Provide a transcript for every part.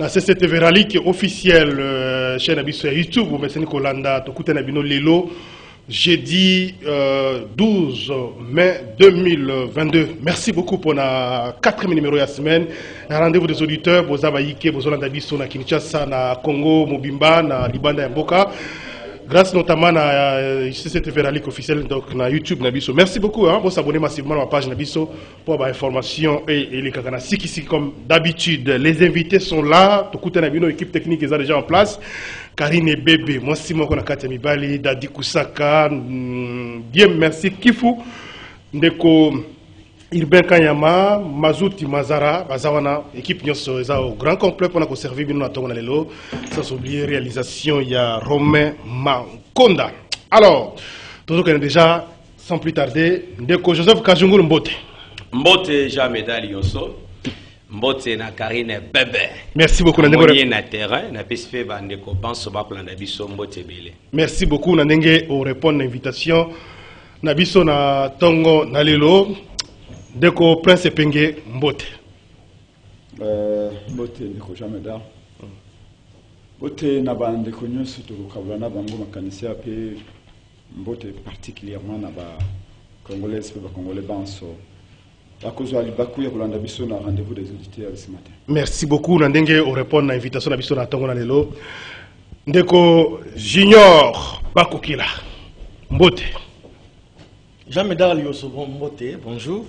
C'est Veralik officiel chaîne Abisso YouTube. Merci Nicolanda. Tokute Nabino Lelo. Jeudi 12 mai 2022. Merci beaucoup pour la 4e numéro de la semaine. Rendez-vous des auditeurs. Vous avez vos Hollande Abisso na Kinshasa, na Congo, Mobimba, na Libanda et Mboka. Grâce notamment à cette Veralik officiel donc na YouTube Nabiso. Merci beaucoup hein, pour s'abonner massivement à la page Nabiso pour avoir information et les kakanasi ici comme d'habitude. Les invités sont là. Tout Nabino équipe technique est déjà en place. Karine et Bébé, moi Simon Konakati Mibali, Dadi Kusaka, bien merci Kifu, Ndeko Irben Kanyama, Mazouti Mazara, Bazawana, équipe Nyonso, au grand complet pour nous servir bien dans Lelo. Sans oublier réalisation, il y a Romain Mankonda. Alors, toujours qu'on est déjà, sans plus tarder, Ndeko Joseph Kajungu Mbote. Mbote jamais d'Alionso. Mbote na Karine Bébé. Merci beaucoup. Merci beaucoup. Nandenge au répondre à l'invitation. Nabiso na Tongo na Lelo. Deko Prince Penge Mbote. Mbote ndeko jamais da. Mbote na bande konyo surtout kabula bango makanisia pe Mbote particulièrement na ba congolais pe ba congolais banso. Rendez-vous des auditeurs ce matin. Merci beaucoup. Nandenge au répondre à l'invitation Nabiso na Tongo na Lelo. Ndeko Junior Bakukila Mbote. Jean-Médard Liosobon Mbote, bonjour.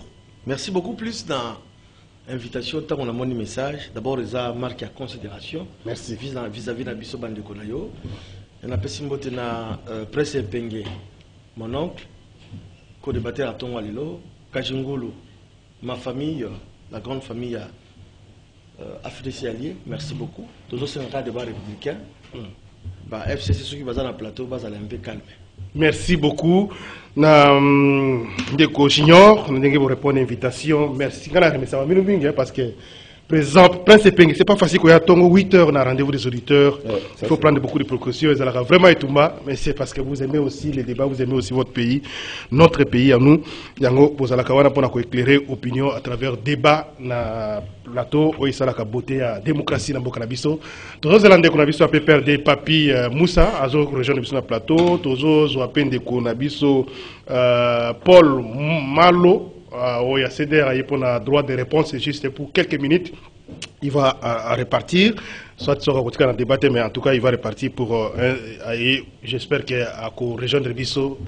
Merci beaucoup plus dans l'invitation. Tant qu'on a mon message, d'abord ils ont marqué à considération. Merci. Vis-à-vis de Nabiso Bandekonayo. On a passé Mbote na Presse Penge, mon oncle, co-débatteur à Tongo Lelo, Kajungulu. Ma famille, la grande famille Afrique alliée, merci beaucoup. Toujours c'est un cas de débat républicain. FCC, ceux qui vont dans le plateau, vont aller un peu calme. Merci beaucoup. Ndeko Junior, nous allons vous répondre à l'invitation. Merci. Parce que, par exemple, Prince Penge, c'est pas facile qu'il y a 8 heures dans rendez-vous des auditeurs. Il faut prendre beaucoup de précautions. Ils ont vraiment été mais c'est parce que vous aimez aussi les débats, vous aimez aussi votre pays, notre pays à nous. Vous allez éclairer l'opinion à travers débat na plateau où il s'agit de beauté la démocratie dans le Bokanabiso. Tous les Zélandais qu'on a vu sur des papis Moussa, à la région de la plateau, tous les appels de Konabiso Paul Malo. Il y a CDR pour un droit de réponse, c'est juste pour quelques minutes. Il va repartir, soit il sera dans le débat, mais en tout cas il va repartir pour. J'espère qu'à la région de Bisso,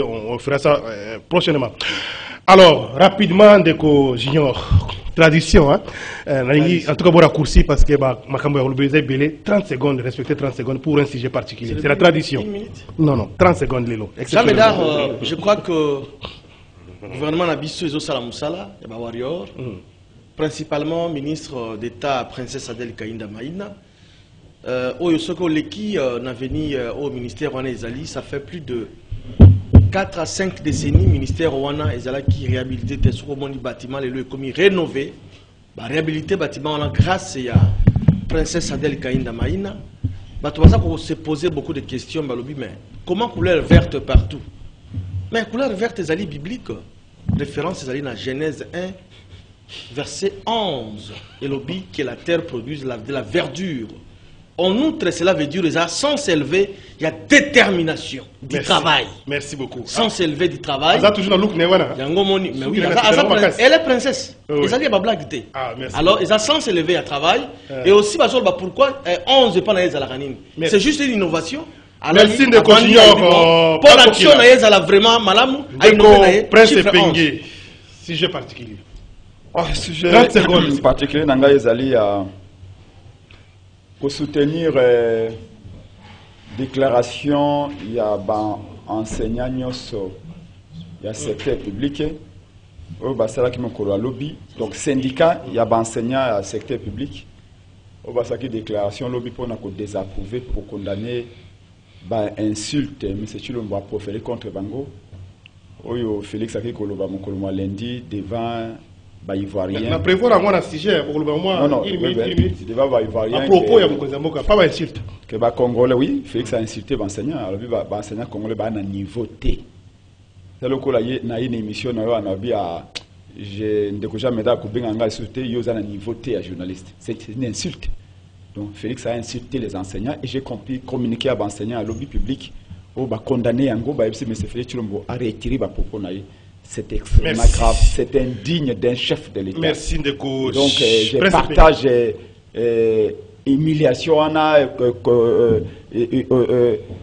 on fera ça prochainement. Alors, rapidement, Ndeko Junior, tradition, hein? En tout cas, pour raccourci parce que Makambo a oublié 30 secondes, respecter 30 secondes pour un sujet particulier. C'est la tradition. Non, 30 secondes, Lélo. Je crois que. Le gouvernement Nabiso et Salam Moussala, Warrior, principalement ministre d'État Princesse Adèle Kainda Maïna, Oyosoko Leki n'a venu au ministère Wana Ezali, ça fait plus de 4 à 5 décennies, ministère Wana Ezala qui réhabilité des bâtiments, les lieux commis rénovés, réhabilité bâtiment grâce à Princesse Adèle Kainda Maïna. On s'est posé beaucoup de questions, mais comment couleur verte partout? Mais couleur verte, c'est ali biblique. Référence, c'est ali dans Genèse 1, verset 11. Et l'objet que la terre produise de la verdure. En outre, cela veut dire que sans s'élever, il y a détermination du travail. Merci beaucoup. Sans s'élever du travail. Elle a toujours dans look Newana. Mais oui, elle est princesse. Elle a blague. Alors, elle a sans s'élever à travail. Et aussi, pourquoi 11 n'est pas dans la canine. C'est juste une innovation. Merci de continuer. Pour l'action, elle a vraiment malamu. Prince Penge, sujet particulier. Sujet particulier, pour soutenir déclaration, il y a enseignants, il y a secteur public, donc syndicat, il y a enseignants à secteur public, il y a déclaration lobby pour désapprouver, pour condamner. Insulte, mais c'est tu le vois proférer contre Bango. Félix Aki Koloba Mokolomo lundi devant Ivoirien. On prévoit avoir un sujet pour le moment. Non, une minute. Devant Ivoirien. À propos, il y a Mokozamoka, pas d'insulte. Que Congolais, oui, Félix a insulté l'enseignant. Alors, l'enseignant congolais a un niveau T. C'est le coup, il y a une émission, on a vu à je ne jamais d'accord un niveau T à journaliste. C'est une insulte. Donc Félix a insulté les enseignants et j'ai communiqué à l'enseignant à lobby public où va condamner Yango mais c'est Félix Chilombo a retiré ma propos. C'est extrêmement grave, c'est indigne d'un chef de l'État. Merci Ndeko. Donc je partage humiliation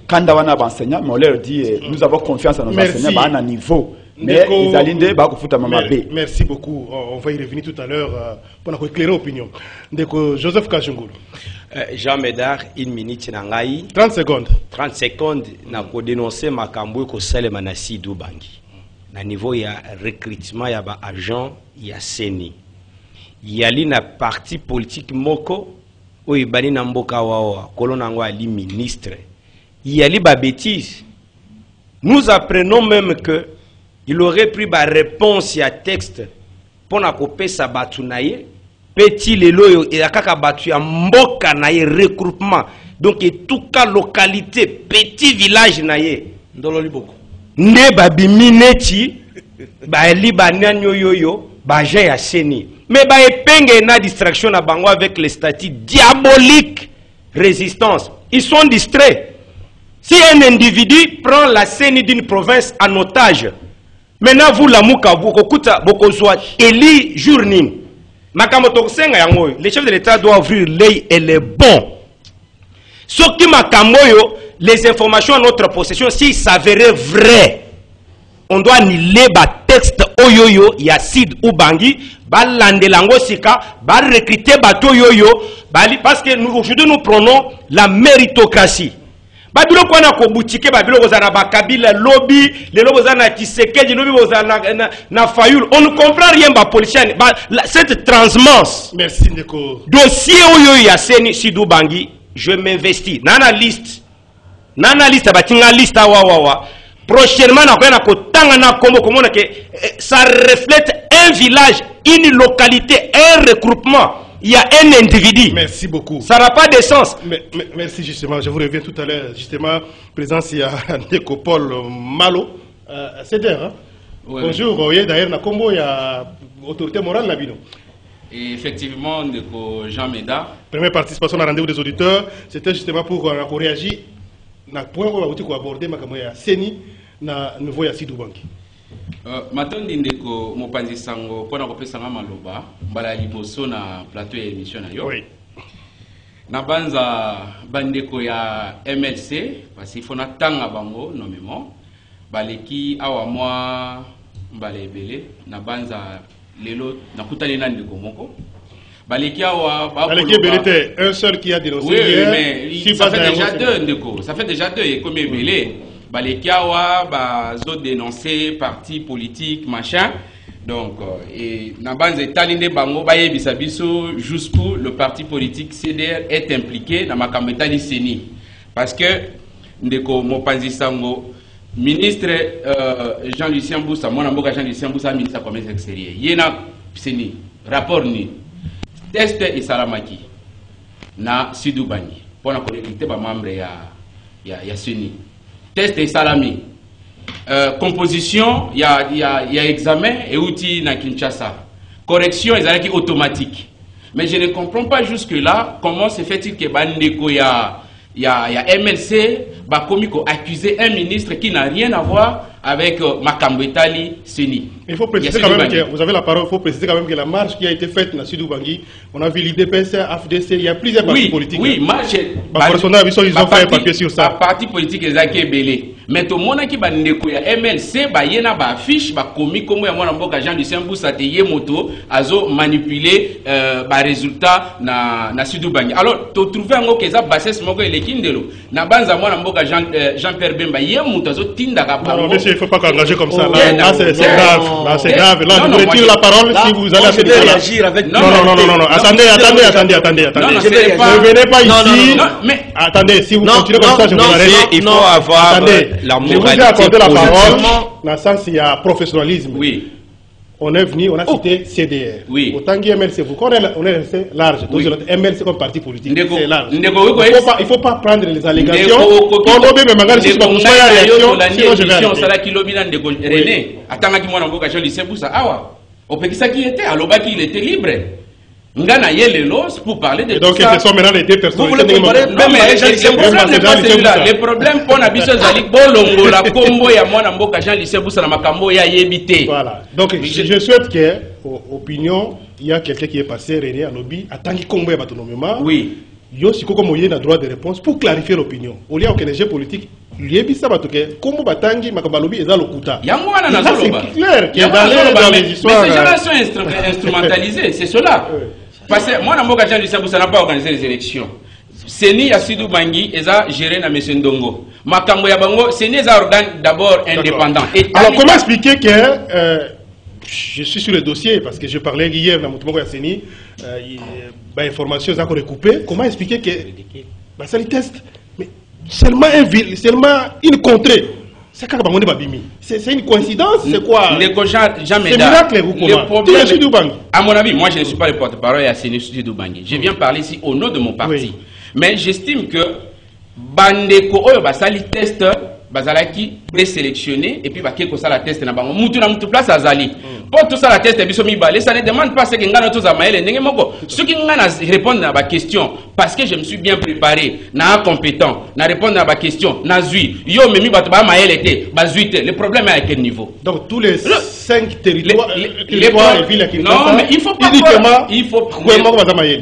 quand on a enseignant, mais on leur dit nous avons confiance en nos enseignants à un niveau. Mais merci beaucoup. On va y revenir tout à l'heure pour éclairer l'opinion. Joseph Kajungulu. Jean Médard, 1 minute nangai. 30 secondes. 30 secondes, na ko dénoncer makambo ko salema na Sidou Bangi. Na niveau ya recrutement ya ba agent ya Seni. Yali na parti politique moko o ibani na mboka wao kolona ngo ali ministre. Yali ba bêtise. Nous apprenons même que il aurait pris ma réponse à texte pour na kopé sa batunaye petit lelo et akaka batu ya mboka naye regroupement donc et tout cas localité petit village naye ndolo liboko nde babimi neti ba libananyo yoyo ba je ya Seni mais ba epenge na distraction na bango avec les statuts diaboliques résistance ils sont distraits. Si un individu prend la Seni d'une province en otage, maintenant vous la mouka vous kokuta bokozwa eli journing. Makamoto senga yango, le chef de l'État doit ouvrir l'œil et le bon. Ce qui makamoyo, les informations en notre possession, s'il s'avérait vrai, on doit annuler ba texte oyoyo Yasid Ubangi, ba landelango sika, ba recruter bato yoyo, parce que nous aujourd'hui nous prenons la méritocratie. Babilo kwa na kobutike babilo kozana bakabila lobby les lobby kozana Tshisekedi lobby kozana na Fayulu on ne comprend rien ba policier cette transhumance. Merci Ndeko. Dossier oyo ya Seni Sidou Bangi je m'investis nana liste batinga liste wa prochainement na kwa na kotanga na kombo komona que ça reflète un village une localité un regroupement. Il y a un individu. Merci beaucoup. Ça n'a pas de sens. Merci justement. Je vous reviens tout à l'heure. Justement, présence il y a Ndeko Paul Malo. C'est d'ailleurs. Hein? Oui, bonjour. Oui. D'ailleurs, na Combo, il y a autorité morale Nabino. Et effectivement, Ndeko Jean Médard. Première participation à rendez-vous des auditeurs. C'était justement pour réagir. Na point où on va aborder ma caméra Seni na nouveau ya Sidou Bangi. Matondi Ndeko mopanzi sango pona kopesanga maloba mbala liboso na plateau ya émission na yo. Oui. Na banza bandeko ya MLC parce qu'il faut na tanga bango nommément baleki awa mwa mbala ebele na banza lelo na kutali na ndeko moko baleki awa baleki ebele un seul qui a dénoncé hier. Oui, mais ça fait déjà deux Ndeko, ça fait déjà deux et comme ebele Balekiawa, bazo dénoncer parti politique, machin. Donc, et Nabanze Talinde Bango, Baye Bisabiso, jusqu'où le parti politique CDR est impliqué dans ma campagne Seni. Parce que, Ndeko Mopanzi Sango, ministre Jean-Lucien Boussa, mon amboka Jean-Lucien Boussa, ministre du Commerce extérieur. Yena Seni, rapport ni. Test et Salamaki. Na Sidou Bangi. Pour la collectivité, ba membre ya Seni. Test et salami. Composition, il y a examen et outils na Kinshasa. Correction, ils sont automatique. Mais je ne comprends pas jusque-là comment se fait-il que Bandeko y a MLC, Bakomiko accusé un ministre qui n'a rien à voir avec Makambo Etali Seni. Il faut préciser quand même que vous avez la parole. Il faut préciser quand même que la marche qui a été faite dans Sidou Bangi, on a vu l'IDPS, AFDC, il y a plusieurs partis politiques. Oui, marche. Ils ont fait un papier sur ça. Parti politique Ezaki Belé. Mais tout le monde qui a MLC, il y a ba affiche, ba komi comme ya mwana mboka Jean-Lucien Boussa te moto azo manipuler ba résultat na Sidou Bangi. Alors tu trouver ngo keza bassesse moko elekindelo na banza mwana mboka Jean-Pierre Bemba ye moto azo tinda ka non, monsieur, il ne faut pas qu'engager comme ça. Là, c'est grave. Là, c'est grave. Là, je vous retire la parole si vous allez réagir avec. Non. Attendez. Ne venez pas ici. Mais attendez, si vous continuez comme ça, je vous arrête. Il faut avoir la moralité. Je vous ai accordé la parole. Dans le sens, il y a professionnalisme. Oui. On est venu, on a cité CDR. Oui. Autant que MLC, on est resté large. Donc, MLC comme parti politique, c'est large. Il ne faut pas prendre les allégations. On doit même regarder si vous avez une réaction. Sinon, je vais arrêter. Au Pékissa qui était, à l'Obaki, il était libre. Ngana Yelelos pour parler de et donc, tout ça. ce sont maintenant les deux personnes. Vous voulez comparer? Non, mais le problème n'est pas celui-là. Le problème pour Nabiso Zali, Bolongo, la combo, ya mwana mboka Jean Lycée Boussa na makambo ya yebité. Voilà. Donc, je souhaite que, opinion, il y a quelqu'un qui est passé, René Alobi, attend qu'il combo ya batonomement. Oui. Yo, si Koko Moye a droit de réponse pour clarifier l'opinion. Au lieu de jeu politique, Liebisa Batoke, Kombo Batangi, Makabalobi, et Zalokuta. Yangwana na Zoloba. C'est clair qu'il y a dans les histoires. Mais ces gens-là sont instrumentalisés, c'est cela. Parce que moi, Namboka Jean Lycée Boussa n'a pas organisé les élections. Seni Yasidou Bangi, ils ont géré na M. Ndongo. Makambo Yabango, Seni est un organe d'abord indépendant. Alors, comment expliquer que. Je suis sur le dossier parce que je parlais hier dans mon Yasseni, information ont recoupé. Comment expliquer que ça les teste, mais seulement une contrée. C'est une coïncidence, c'est quoi? C'est miracle ou comment? À mon avis, moi je ne suis pas le porte-parole à Seni Doubangui. Je viens parler ici au nom de mon parti. Oui. Mais j'estime que Bandeko Oyo Basali teste. Bazalaki présélectionné et puis Bakeko ça la test na bango mutu na mutu place azali pour tout ça la test biso mibale ça ne demande pas ce que ngana tous amaele ndenge moko ce qui ngana répondre à ma question parce que je me suis bien préparé na compétent na répondre à ma question na zui yo memi bato ba maele était bazuite le problème est à quel niveau donc tous les 5 territoires les villes qui non mais il faut pas il faut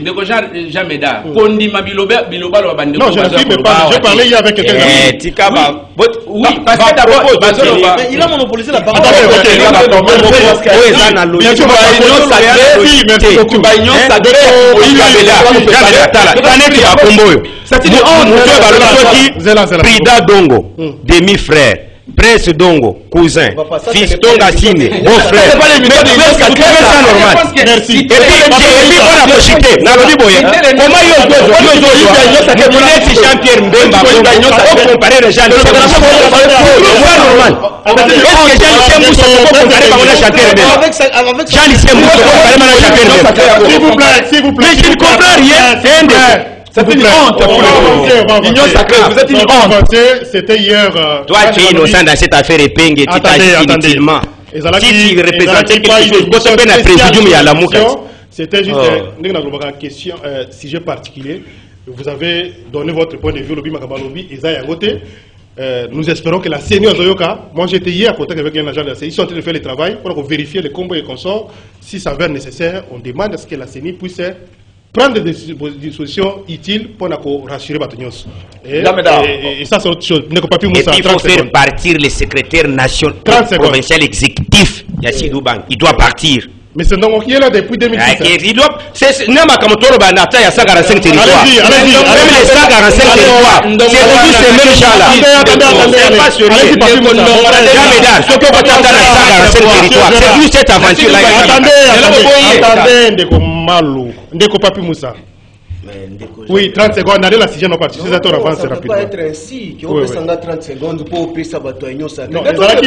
ndeko Jean Meda kondima biloba lo bande non je parlais hier avec quelqu'un tikaba oui, parce que d'abord, il a monopolisé la parole. Prida Dongo, demi-frère. Prince Dongo, cousin, fils Tonga Sine, beau-frère. C'est normal. Merci. Et puis, on a projeté. Comment il Jean-Pierre Mbemba, on comparer les gens. C'est normal. Est-ce que Jean-Lycée Moussa peut comparer à Jean-Pierre Mbemba? Jean-Lycée Moussa peut comparer à Jean-Pierre Mbemba. S'il vous plaît. Mais je ne comprends rien. C'est un débat. C'est une honte pour vous. L'Union sacrée, vous êtes une honte. C'était hier. Toi, tu es innocent dans cette affaire épingle et tu t'agis inutilement. Si tu représentais quelque chose, quand tu es dans le présidium, il y a la mouka. C'était juste une question, sujet particulier. Vous avez donné votre point de vue, Lobi Makabalobi, et Zaya Ngote. Nous espérons que la CENI Ozoyoka, moi j'étais hier en contact avec un agent de la CENI, ils sont en train de faire le travail pour vérifier les combats et consorts. Si ça s'avère nécessaire, on demande à ce que la CENI puisse prendre des dispositions utiles pour rassurer Batonios. Et ça, c'est autre chose. Et puis, il faut faire partir le secrétaire national provincial exécutif, Yassidou Bang. Il doit partir. Mais c'est donc qui est là depuis 2017. Il doit. C'est Nama Kamotoro Banata, il y a 145 territoires. Allez-y. Même les 145 territoires. C'est tous ces mêmes gens-là. Attendez. Pas sur les Jamédar. Ce que vous attendez dans 145 territoires. C'est plus cette aventure-là. Attendez, Ndeko Malou. Ndeko Papi Moussa. Oui, 30 secondes. Allez, la sixième partie. C'est à toi, avance rapidement. Ça ne peut pas être ainsi. Qui ont fait 30 secondes pour opérer sa bataille. Non, il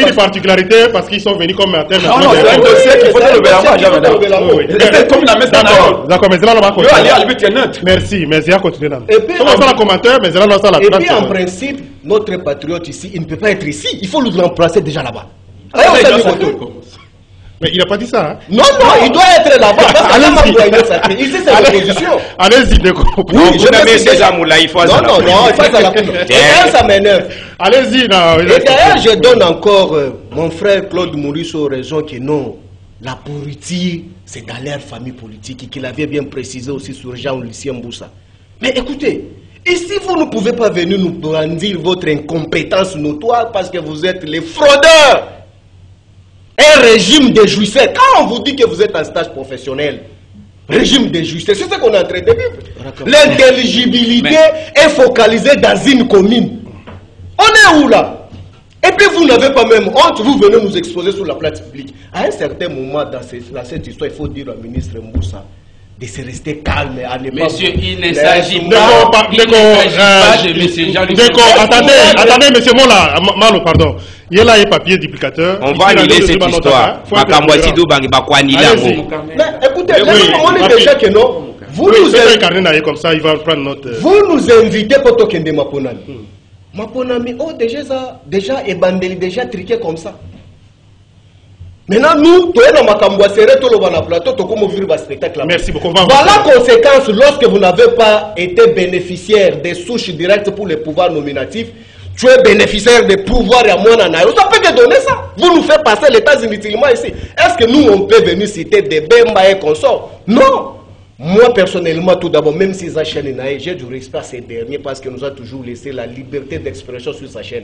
y a une particularité parce qu'ils sont venus comme un terme. Non, c'est un dossier qu'il faut lever la main. C'est comme la messe d'accord. D'accord, mais c'est là, on va continuer. Merci, mais c'est à continuer. On va faire un commentaire, mais c'est là, on va faire la et puis, en principe, notre patriote ici, il ne peut pas être ici. Il faut le remplacer déjà là-bas. Mais il n'a pas dit ça. Hein? Non, il doit être là-bas. Allez-y. Ici, c'est l'opposition. Allez-y, Ndeko. Oui, je n'ai pas ces amours-là, il faut ça. Non, il faut ça. Et ça m'énerve. Allez-y, non. Et d'ailleurs, je donne encore mon frère Claude Maurice raison que non. La pourriture, c'est dans leur famille politique et qu'il avait bien précisé aussi sur Jean-Lycée Moussa. Mais écoutez, ici, vous ne pouvez pas venir nous brandir votre incompétence notoire parce que vous êtes les fraudeurs. Un régime de justice. Quand on vous dit que vous êtes en stage professionnel, régime de justice, c'est ce qu'on est en train de vivre. L'intelligibilité est focalisée dans une commune. On est où là? Et puis vous n'avez pas même honte, vous venez nous exposer sur la place publique. À un certain moment dans cette histoire, il faut dire au ministre Moussa de se rester calme et à ne pas... Monsieur, il ne s'agit pas de monsieur Jean-Luc. Attendez, monsieur Malo, pardon. Il y a là un papier duplicateur. On va annuler cette histoire. Mais écoutez, on est déjà que non. Vous nous invitez pour toquer de Maponami. Maponami, oh, déjà, et Bandeli, déjà triqué comme ça. Maintenant, nous, tous les makambo serré tout le plateau, tout comme ouvrir le spectacle. Merci beaucoup. Voilà la conséquence lorsque vous n'avez pas été bénéficiaire des souches directes pour les pouvoirs nominatifs. Tu es bénéficiaire des pouvoirs à mon anaïs. Ça peut te donner ça. Vous nous faites passer les temps inutilement ici. Est-ce que nous, on peut venir citer des Bemba et consorts? Non. Moi, personnellement, tout d'abord, même si sa chaîne est naïve, j'ai du respect à ces derniers parce qu'il nous a toujours laissé la liberté d'expression sur sa chaîne.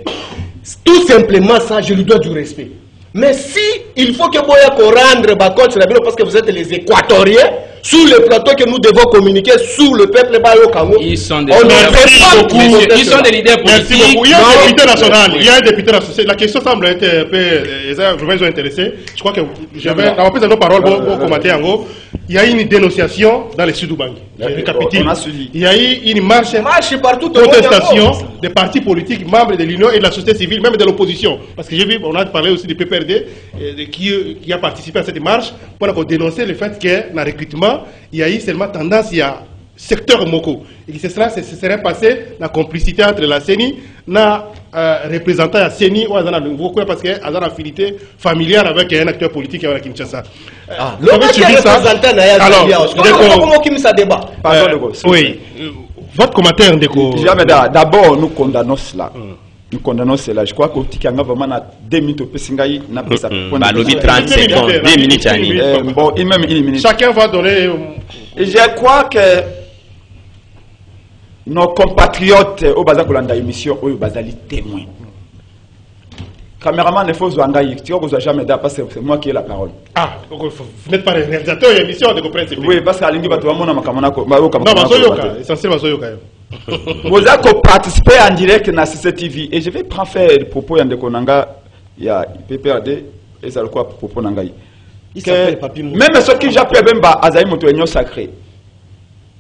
Tout simplement ça, je lui dois du respect. Mais si il faut que Boya rendre contre la parce que vous êtes les Équatoriens, sur le plateau que nous devons communiquer sur le peuple Bayo Kango, ils sont des leaders politiques. Ils sont des leaders politiques. Merci beaucoup. Il y a un député national. Il y a un député national. La question semble être un peu vraiment intéressée. Je crois que j'avais un peu de parole pour commenter en gros. Il y a une dénonciation dans le sud-Oubangi. Il y a eu une marche partout, protestation des partis politiques, membres de l'Union et de la société civile, même de l'opposition. Parce que j'ai vu, on a parlé aussi du PPRD qui a participé à cette marche pour dénoncer le fait que dans le recrutement, il y a eu seulement tendance, il y a secteur Moko. Et que ce serait passé la complicité entre la CENI et représentant de la CENI ou à nouveau parce qu'il y a une affinité familiale avec un acteur politique à Kinshasa. Le oui. Votre commentaire, Ndeko. D'abord, nous condamnons cela. Nous condamnons cela. Je crois qu'au Tikanga, vraiment, 2 minutes au Pessingaï, n'a pas ça. 30 secondes, 2 minutes. Bon, il même 1 minute. Chacun va donner. Je crois que nos compatriotes au Baza Kolanda émission, au Bazali témoin. Caméraman, il faut Zwangaï. Tu vois, jamais d'ailleurs, parce que c'est moi qui ai la parole. Ah, vous n'êtes pas le réalisateur de l'émission, de comprendre. Oui, parce qu'à l'Ingi, tu vas mon Makamana. Non, Soyoka, essentiellement Soyoka. Vous avez participé en direct dans CCTV et je vais prendre faire le propos de Konanga, il y a PPRD et ça le quoi propos Nangaï. Même ceux qui j'appelle Bemba Azaï Motoignon sacré.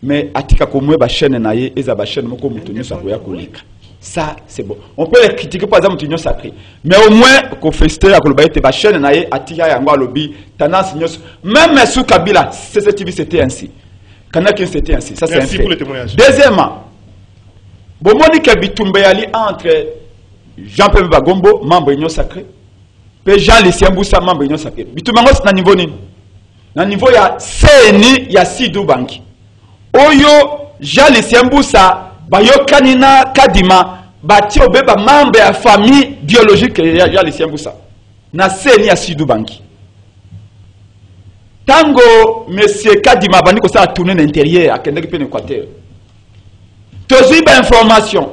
Mais Atika Komwe ba chaîne naïe et za ba chaîne moko Motoignon sacré koleka. Ça c'est bon. On peut les critiquer par exemple Motoignon sacré. Mais au moins qu'on festé à Kolobaïte ba chaîne naïe Atika Yangwa lobby tendance même sous Kabila CCTV c'était ainsi. Kanaki c'était ainsi. Ça c'est un fait. Deuxièmement, Bomoni Kabitumbe Ali entre Jean-Pierre Bagombo, membre de l'Union Sacrée, et Jean-Lucien Boussa, membre de l'Union Sacrée. Bitumangos na niveau ni. Na niveau ya CNI ya Sidou Banki. Oyo Jean-Lucien Boussa, bayo kanina kadima, bati obeba membre ya famille biologique ya Jean-Lucien Boussa. Na CNI ya Sidou Banki. Tango monsieur Kadima bani ko sa tourner l'intérieur à Kendeki pe Équateur. Tozi ba information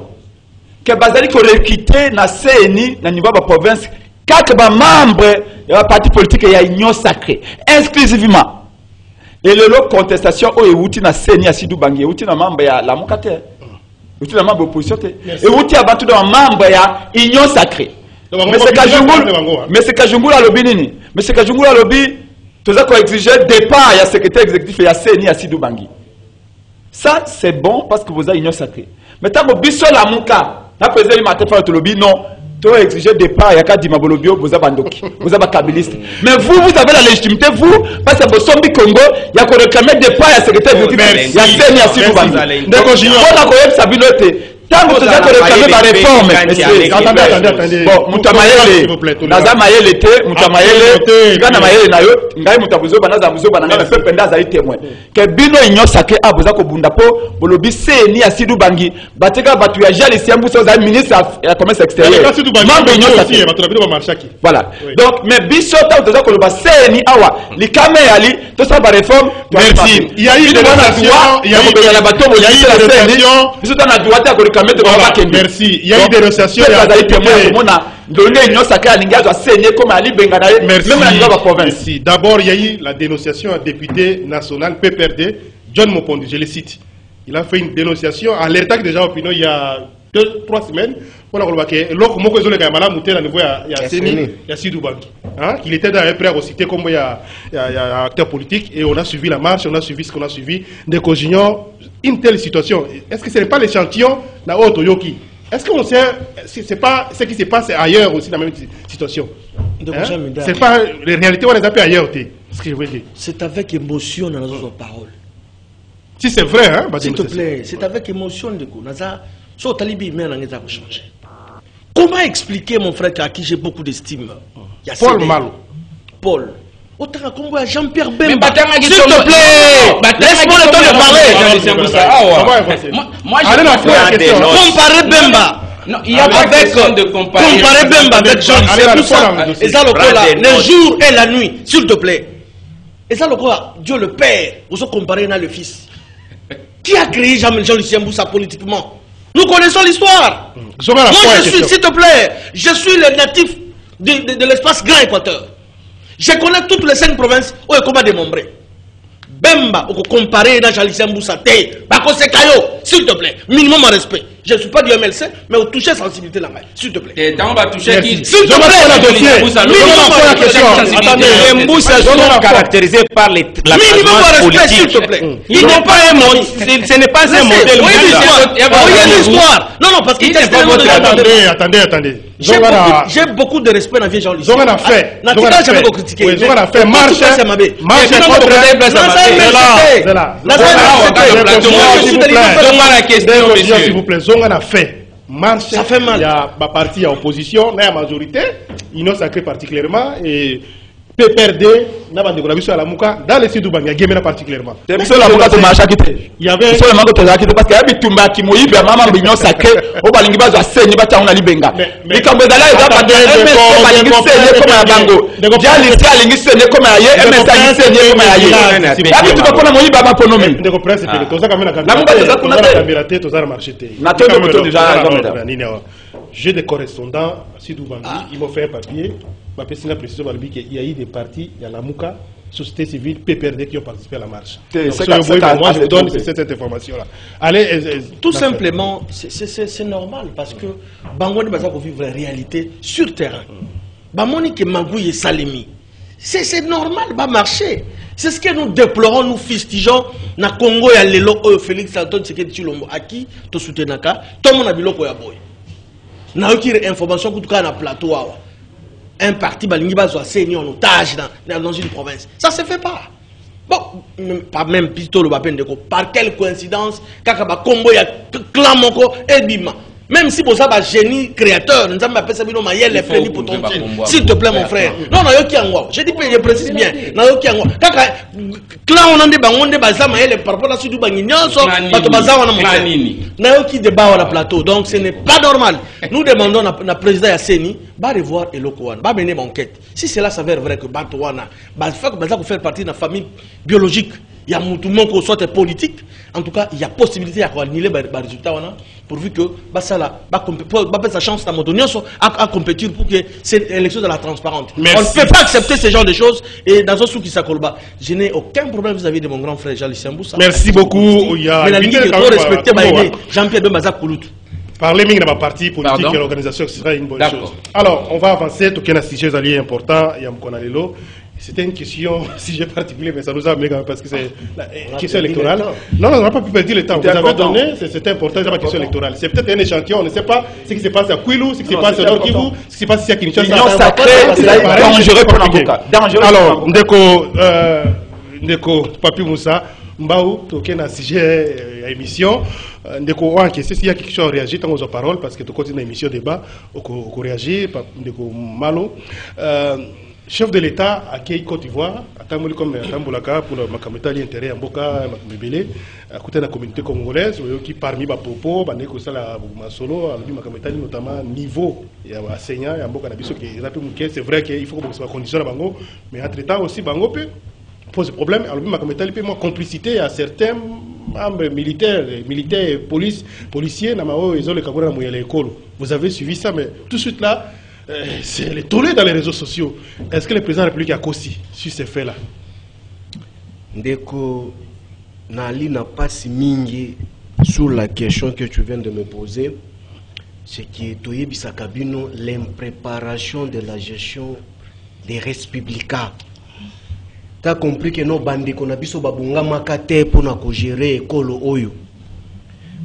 que bazali ko recruter na CNI na niveau ba province quatre ba membre ya parti politique ya Union Sacrée exclusivement. Et le contestation o euti na CNI ya Sidou Bangi euti na membre ya la Mokate. Euti na membre opposition te. Euti abatu na membre ya Union Sacrée. Mais c'est Kajungula lobby nini? Mais c'est Kajungula lobby tout ça qu'on exigeait départ, il y a secrétaire exécutif et il y a CNI à Sidou Bangi. Ça, c'est bon parce que vous avez une union sacrée. Mais tant que vous avez la mouka, la présidente du matin, le lobby, non, tu as exigé départ, il y a qu'à Dimabolobio, vous avez Bandoki, vous avez Kabiliste. Mais vous avez la légitimité, vous, parce que vous sommes du Congo, il y a qu'on réclame départ, il y a secrétaire exécutif, il y a CNI à Sidou Bangi. Donc, on a tant que tu as réclamé la réforme, attendez. Bon, Moutamayele, Naza Mayele était, Moutamayele, Gana Mayele Nayo, Ngaï Moutabuzo, Banaza Buzo, Bananga, le peuple Pendaza est témoin. Que Bino Ignon Sake a Bozako Bundapo, Bolobi Seni à Sidou Bangi, Batega Batuya Jali Siambou, c'est ministre à la commerce extérieure. Membre Ignon Sake. Voilà. Donc, mais Bissota, vous avez Koloba Seni Awa, les caméras Ali, tout ça va réforme. Merci. Il y a eu des dénonciations. Il y a eu des dénonciations. Merci. Il y a eu des dénonciations. Merci. D'abord, il y a eu la dénonciation à député national PPRD, John Mopondi, je le cite. Il a fait une dénonciation à l'État déjà opinion il y a 2-3 semaines. Il était dans un prêt à citer comme il y a acteur politique et on a suivi la marche, on a suivi ce qu'on a suivi. Des cogignons, une telle situation. Est-ce que ce n'est pas l'échantillon de Otoyoki? Est-ce qu'on sait, c'est pas ce qui se passe ailleurs aussi dans la même situation? C'est pas, les réalités, on les appelle ailleurs, c'est ce que je veux dire. C'est avec émotion dans nos paroles. Si c'est vrai, hein? S'il te plaît, c'est avec émotion de coup. So Talibi, mais on a changé. Comment expliquer, mon frère, à qui j'ai beaucoup d'estime? Paul Malo. Paul. Autant Congo à Jean-Pierre Bemba. S'il S'il te plaît, laisse-moi le temps de parler. Moi, je comparer Bemba. Non, il y a pas question de comparer Bemba avec Jean-Pierre Bemba. Et ça, le jour et la nuit, s'il te plaît. Et ça, Dieu le Père, vous comparez le Fils. Qui a créé Jean-Lucien Boussa politiquement? Nous connaissons l'histoire. Moi, je suis, s'il te plaît, je suis le natif de l'espace Grand Équateur. Je connais toutes les 5 provinces où est combat démembré. Bemba, on comparer à Jean-Lucien Boussa, s'il te plaît, minimum en respect. Je ne suis pas du MLC, mais on touche sensibilité là-bas, s'il te plaît. On va toucher qui? S'il te plaît, attendez, Mboussa sont caractérisés par la classe politique. Il n'est pas un modèle, ce n'est pas un modèle. Voyez l'histoire. Non, parce qu'il n'est pas votre. Attendez. J'ai beaucoup de respect dans Jean-Lucien. Zonga a fait. Zonga a jamais critiqué. Oui, Zonga a fait. Marche contre s'il vous plaît. Zonga a fait. Marche. Ça fait mal. Il y a ma partie à opposition, mais à majorité. Ils n'ont sacré particulièrement. Et PPRD, dans le sud du Bangla, particulièrement. Il y avait parce qu'il y a Bitumba qui mouille, puis maman Bignon sacré, au Balingiba, à Seigne, Bata, on a Libenga. Mais quand vous allez à Balingi, comme à Bango, déjà l'issue à l'Ingis, c'est comme à Yé, MS à l'Issé, comme à Yé. Ah, tu vas prendre Moïse Baba pour nommer. De comprendre, c'est que tout ça, quand même, j'ai des correspondants à Sidou-Bangui, ils m'ont fait un papier. Il y a eu des partis, il y a la Mouka, société civile, PPRD qui ont participé à la marche. Moi, je donne cette information-là. Allez, tout simplement, c'est normal parce que Bango Baza vivre la réalité sur terrain. Bamoni que Mangouye et Salimi. C'est normal, va marcher. C'est ce que nous déplorons, nous fustigeons. Na Congo, il y a l'élo Félix Antoine Tshisekedi Tshilombo. À qui tu soutiens Naka? Tout le monde a dit que boy. Na aucune information que tu as na plateau. Un parti balingi bazwa saigné en otage dans une province. Ça se fait pas. Bon, pas même plutôt le bapen de par quelle coïncidence, Kakaba Combo ya clan moko et bima. Même si pour ça va génie créateur, nous avons appelé ça bino mayel les flénis pour ton s'il te plaît mon frère. Non, non, yoki angwa. Je dis je précise bien. Na yoki angwa. Kaka clan on ande bangonde baza mayel par rapport à sudu bangi nyonso bato baza wana mon frère. Na yoki débat wana plateau. Donc ce n'est pas normal. Nous demandons na président Yasseni va revoir Eloko wana, va mener enquête. Si cela s'avère vrai que bato wana baza faire partie de la famille biologique, il y a tout le monde qui soit politique. En tout cas, il y a possibilité d'annuler les résultats pourvu que ça sa chance à compétir pour que c'est l'élection de la transparente. Merci. On ne peut pas accepter ce genre de choses. Et dans un sou qui s'accoloba, je n'ai aucun problème vis-à-vis de mon grand frère Jean-Lucien Boussa. Merci beaucoup. Il y a mais la ligne est trop respectée par Jean-Pierre Bemba Kouloutou. Parler de ma partie politique et l'organisation, ce sera une bonne chose. Alors, on va avancer. Tout un sujet allié important. Il y a Mkonalelo. C'était une question, si j'ai particulier, mais ça nous a amené quand même parce que c'est une question électorale. Non, on n'a pas pu perdre le temps. Vous avez donné, c'était important, c'est pas une question électorale. C'est peut-être un échantillon, on ne sait pas ce qui se passe à Kwilu, ce qui se passe à Nord Kivu, ce qui se passe ici à Kinshasa. L'union sacrée, c'est dangereux pour l'avocat. Alors, Ndeko Papi Moussa, Mbaou, token un sujet à émission. Ndeko a encaissé s'il y a quelque chose à réagir, tant aux paroles, parce que tu continues l'émission débat, on réagit, Ndeko Malo. Chef de l'État à Côte d'Ivoire, à Tambouli comme Tamboulaka pour le Makametali intérêt à Mboka, Makamebele, à côté de la communauté congolaise, qui parmi les propos, Masolo, Makametali notamment niveau, il y a un enseignant, il y a Mboka Nabiso qui est rapide, c'est vrai qu'il faut que ce soit conditionné à Bango, mais entre-temps aussi Bango peut poser problème, alors Makametali peut moins complicité à certains membres militaires, policiers, vous avez suivi ça, mais tout de suite là, c'est le tollé dans les réseaux sociaux. Est-ce que le président de la République a cautionné sur ces faits-là? Ndeko Nali n'a pas si mingi sur la question que tu viens de me poser. C'est qui est Bisakabino, l'impréparation de la gestion des républicains. Tu as compris que nos bandits qu'on a biso babunga makate pour na gérer école oyo.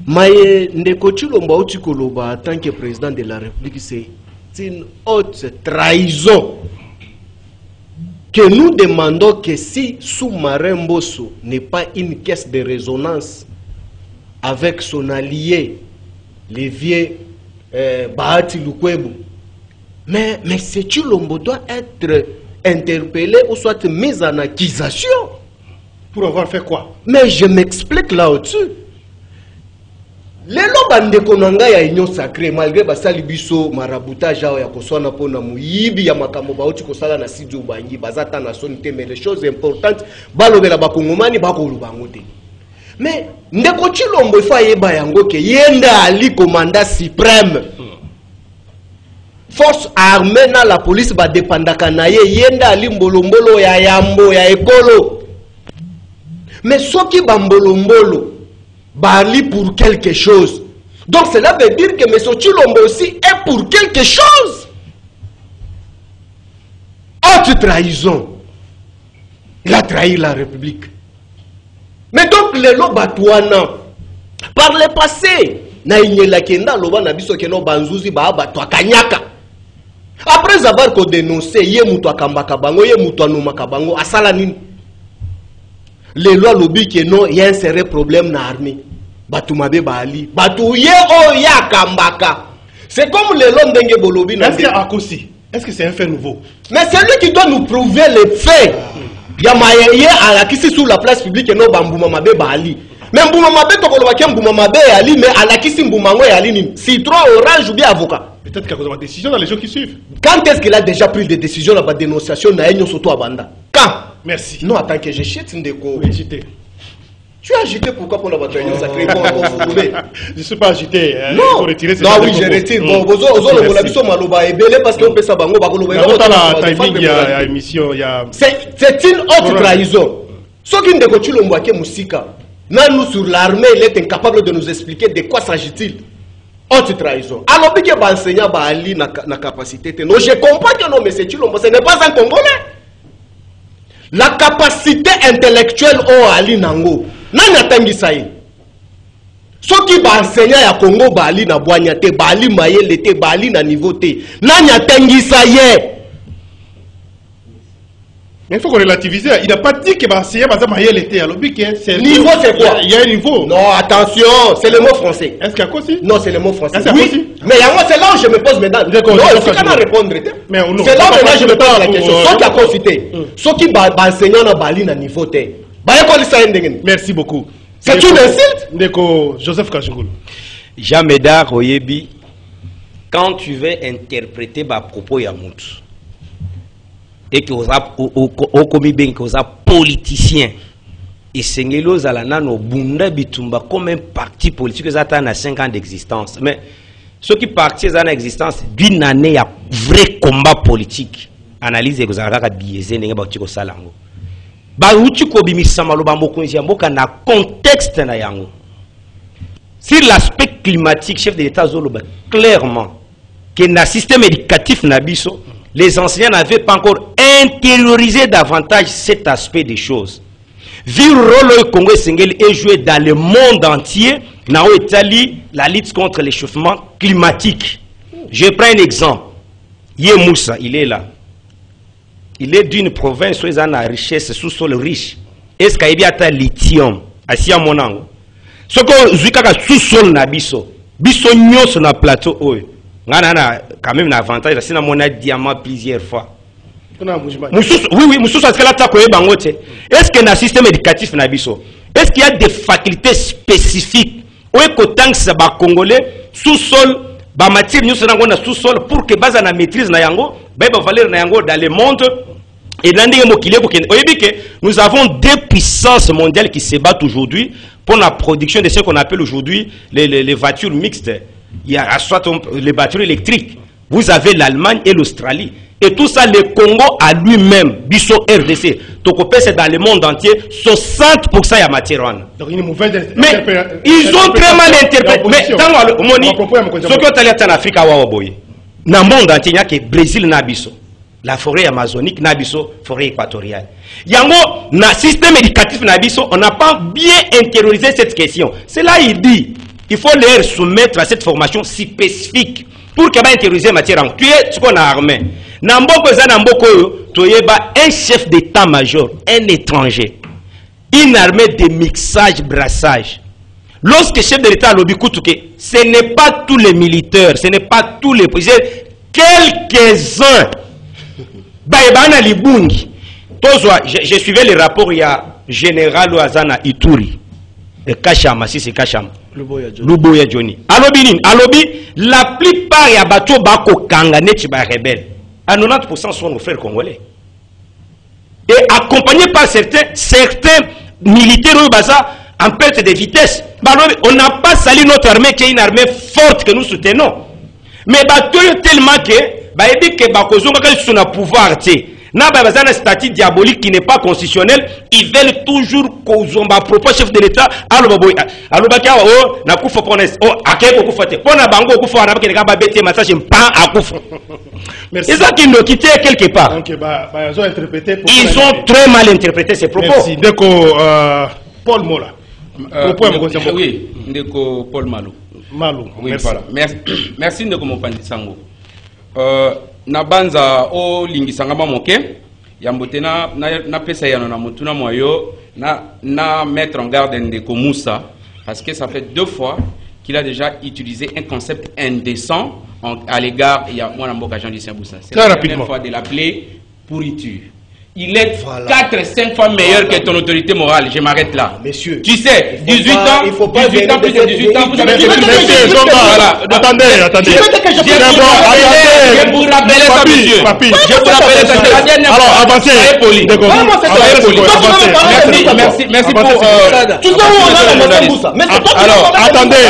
Mais Ndeko Tshilombo Oti Koloba en tant que président de la République, c'est une haute trahison que nous demandons que si Sous-Marin Mbosso n'est pas une caisse de résonance avec son allié, les vieux Bahati Lukwebo, mais ce Tshilombo doit être interpellé ou soit mis en accusation. Pour avoir fait quoi? Mais je m'explique là-dessus. Les bande konanga ya union sacrée malgré basali biso maraboutage ya koswana pona muyibi ya makambo bauti kosala na sidi ubangi bazata na sonité, mais les choses importantes balobela bakongomani bakoluba ngote. Mais ndeko Chilombo fa yeba yango ke yenda ali commandant suprême force armée na la police ba dépendaka na ye yenda ali mbolombolo ya yambo ya ekolo. Mais soki bambolombolo bali pour quelque chose. Donc cela veut dire que M. Chilombo aussi est pour quelque chose. Haute trahison. Il a trahi la République. Mais donc les lobatouana, par le passé, na inyela kenda loba na biso keno banzuzi ba batwa kanyaka. Après avoir dénoncé ye mutu akambaka bango, ye mutu anomaka bango, asala nini? Les lois lobby que non, il y a un sérieux problème dans l'armée. Batumabe Bali. Batouye o ya kambaka. C'est comme les lois d'Enge Bolobi. Est-ce qu'il y a Akosi? Est-ce que c'est un fait nouveau? Mais c'est lui qui doit nous prouver les faits. Il y a Maïe à la qui sur la place publique et non Bamboumamabe Bali. Mais Mboumamabe Tokolobaké Mboumamabe Ali, mais à la qui Mboumango et Ali. Citron, orange ou bien avocat. Peut-être qu'il y a des décisions dans les jours qui suivent. Quand est-ce qu'il a déjà pris des décisions dans la dénonciation de Soto Abanda? Quand? Merci. Non, attends que je chute Ndeko. Oui, agité. Tu es agité pourquoi pour la bataille sacrée? Je ne suis pas agité. Non, non, oui, je retire. Bon, parce qu'on peut savoir. C'est une autre trahison. Ce qui ne peut pas Moussika. Nous, sur l'armée, il est incapable de nous expliquer de quoi s'agit-il. Autre trahison. Alors, il y a un enseignant qui a la capacité. Non, je comprends que non, mais c'est Chilombo. Ce n'est pas un Congolais. La capacité intellectuelle au Ali Nango. Nani atangisa ye. Soki ba enseignant ya Congo bali na boanya te, bali mayele te, bali na niveau te. Nani atangisa ye. Mais il faut qu'on relativise. Il n'a pas dit que ba enseignant ba mayele te. Alors c'est niveau c'est quoi? Il y a un niveau. Non, attention, c'est le mot français. Est-ce qu'il y a quoi aussi? Non, c'est le mot français. Est-ce qu'il y a quoi aussi? Mais c'est là où je me pose maintenant. Non, c'est quand même répondre. C'est là où maintenant je me pose la question. Soki a consulté. Soki ba enseignant na bali na niveau te. Merci beaucoup. C'est une insulte. Ndeko Joseph Kachungulu. Jean Médard Oyebi, quand tu veux interpréter ma propos Yamout et que vous êtes politicien et Sengelo Zalana no Bunda Bitumba comme un parti politique qui a 5 ans d'existence. Mais ceux qui partis en existence d'une année, il y a vrai combat politique. Analyse et vous avez biaisé n'engue batiko salango. Contexte na yango. Sur l'aspect climatique, chef de l'État Zoloba, clairement, que dans le système éducatif Nabiso, les enseignants n'avaient pas encore intériorisé davantage cet aspect des choses. Vu le rôle du Congo Sengel est joué dans le monde entier, dans l'Italie, la lutte contre l'échauffement climatique. Je prends un exemple. Yé Moussa, il est là. Il est d'une province où il y a une richesse sous-sol riche. Est-ce qu'il y a un lithium? Assis à mon angle. Ce que vous avez sous-sol na biso. Biso nyos sur le plateau. Oui, quand même un avantage. C'est un diamant plusieurs fois. Oui, Moussous, est-ce qu'il y a un système éducatif na biso? Est-ce qu'il y a des facultés spécifiques? Où est-ce que les Congolais sous-sol, ba matière nyos na sous-sol pour que base na maîtrise na yango, ba valeur na yango dans le monde. Et nous avons deux puissances mondiales qui se battent aujourd'hui pour la production de ce qu'on appelle aujourd'hui les voitures mixtes. Il y a soit les voitures électriques. Vous avez l'Allemagne et l'Australie. Et tout ça, le Congo à lui-même, Bisso RDC, c'est dans le monde entier, 60% de la matière. Mais ils ont très mal interprété. Mais dans ce que tu as en Afrique, dans le monde entier, il y a que le Brésil n'a Bisso. La forêt amazonique, Nabiso, forêt équatoriale. Yango, na système éducatif Nabiso, on n'a pas bien intériorisé cette question. C'est là il dit, il faut leur soumettre à cette formation spécifique pour qu'elle intérioriser matière en. Tu es ce qu'on a armé. Namboko za namboko tu es un chef d'état-major, un étranger, une armée de mixage, brassage. Lorsque chef de l'État a lobby ce n'est pas tous les militaires, ce n'est pas tous les présidents, quelques-uns Baebana Libungi. Je suivais les rapports, il y a général Ouazana Ituri. Kachama, si c'est Kachama. Luboya Johnny. Alobi, la plupart ya bateau bako kanga neti ba rebelle. À 90% sont nos frères congolais. Et accompagnés par certains militaires au Baza en perte de vitesse. On n'a pas sali notre armée qui est une armée forte que nous soutenons. Mais bateau tellement que baebi que bakozonga quand ils sont à pouvoir n'a pas un statut diabolique qui n'est pas constitutionnel. Ils veulent toujours qu'on a propos chef de l'État. Alors bakia oh na kufa promesse oh akeko kufa te pona bango kufa na bakene kaba bete massage pas à kufa. Merci. Ils ont qui nous quitté quelque part. Donc ils ont interprété. Ils ont très mal interprété ces propos. Merci. Deko Paul Mola. Oui, Ndeko Paul Malou. Malou. Oui, voilà. Merci Ndeko Mopandi Sango. Nabanza o lingisangama moke yambote na pesa yana na mutuna moyo na mettre en garde Ndeko Moussa parce que ça fait 2 fois qu'il a déjà utilisé un concept indécent à l'égard il y a moi Mboka Jean Lucien Boussa. C'est la première fois de l'appeler pourriture. Il est 4-5 fois meilleur que ton autorité morale. Je m'arrête là. Messieurs, tu sais, 18 ans, il faut pas 18 ans plus de 18 ans, vous avez attendez. Je vous rappelle ça, monsieur. Je vous rappelle ça. La dernière fois. Alors, avancez. Soyez poli. Merci pour. Tu sais où on a la maison Moussa. Mais c'est toi alors, attendez,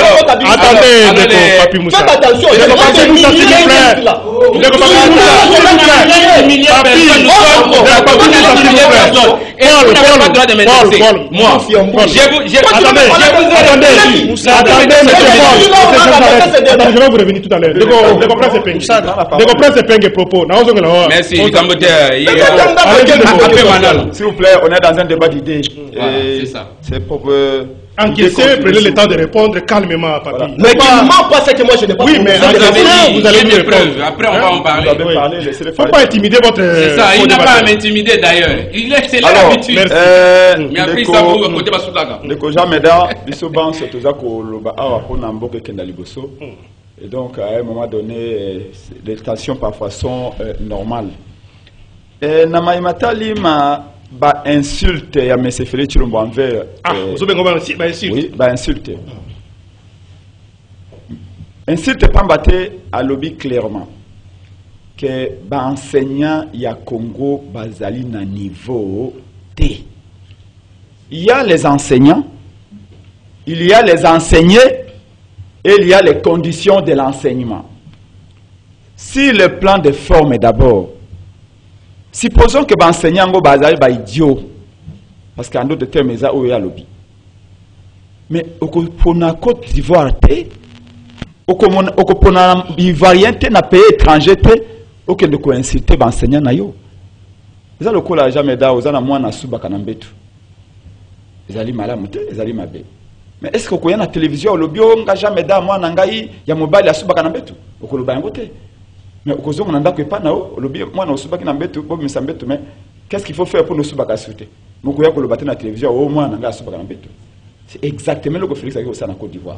Papi Moussa. Faites attention. Papi Moussa, s'il vous plaît. Je vais vous revenir tout à l'heure. Merci. S'il vous plaît, on est dans un débat d'idées. C'est ça. C'est pour encaissez, prenez le temps de répondre calmement, Papi. Mais tu ne mens pas ce que moi je n'ai pas. Oui, mais vous allez me répondre. Après, on va en parler. Il ne faut pas intimider votre. C'est ça, il n'a pas à m'intimider d'ailleurs. C'est l'habitude. Mais après, ça vous côté Basulaga. Le Koja Meda, Bissoban, c'est tout ça qu'on a pour Namboke Kendaliboso. Et donc, à un moment donné, les tensions parfois sont normales. Namaïmatali m'a. Bah insulte ya M. Félix Chilombo envers oui bah insulte Pambate a lobby clairement que bah enseignant ya Congo bazali na niveau T. Il y a les enseignants, il y a les enseignés et il y a les conditions de l'enseignement. Si le plan de forme est d'abord, supposons que l'enseignant est idiot, parce qu'en d'autres termes, il y a un lobby. Mais pour la Côte d'Ivoire, pour les Ivoiriens, na pays étranger, aucun de coïnciter l'enseignant. Ils ont le coup là, jamais d'à aux anas na suba kanambetu. Ils allaient mal à monter, ils allaient mal. Mais est-ce que vous avez la télévision, le bio, on n'a jamais d'à moi, nangaï, ya mobile à suba kanambetu. Au Koloba ngote. Mais au cas où on n'a pas le bio, moi, on suba kanambetu, bon, mais ça m'embête, mais qu'est-ce qu'il faut faire pour nous suba kasute? Mon couillard pour le battre dans la télévision, au moins, on a suba kanambetu. C'est exactement le que Félix a dit au sein de la Côte d'Ivoire.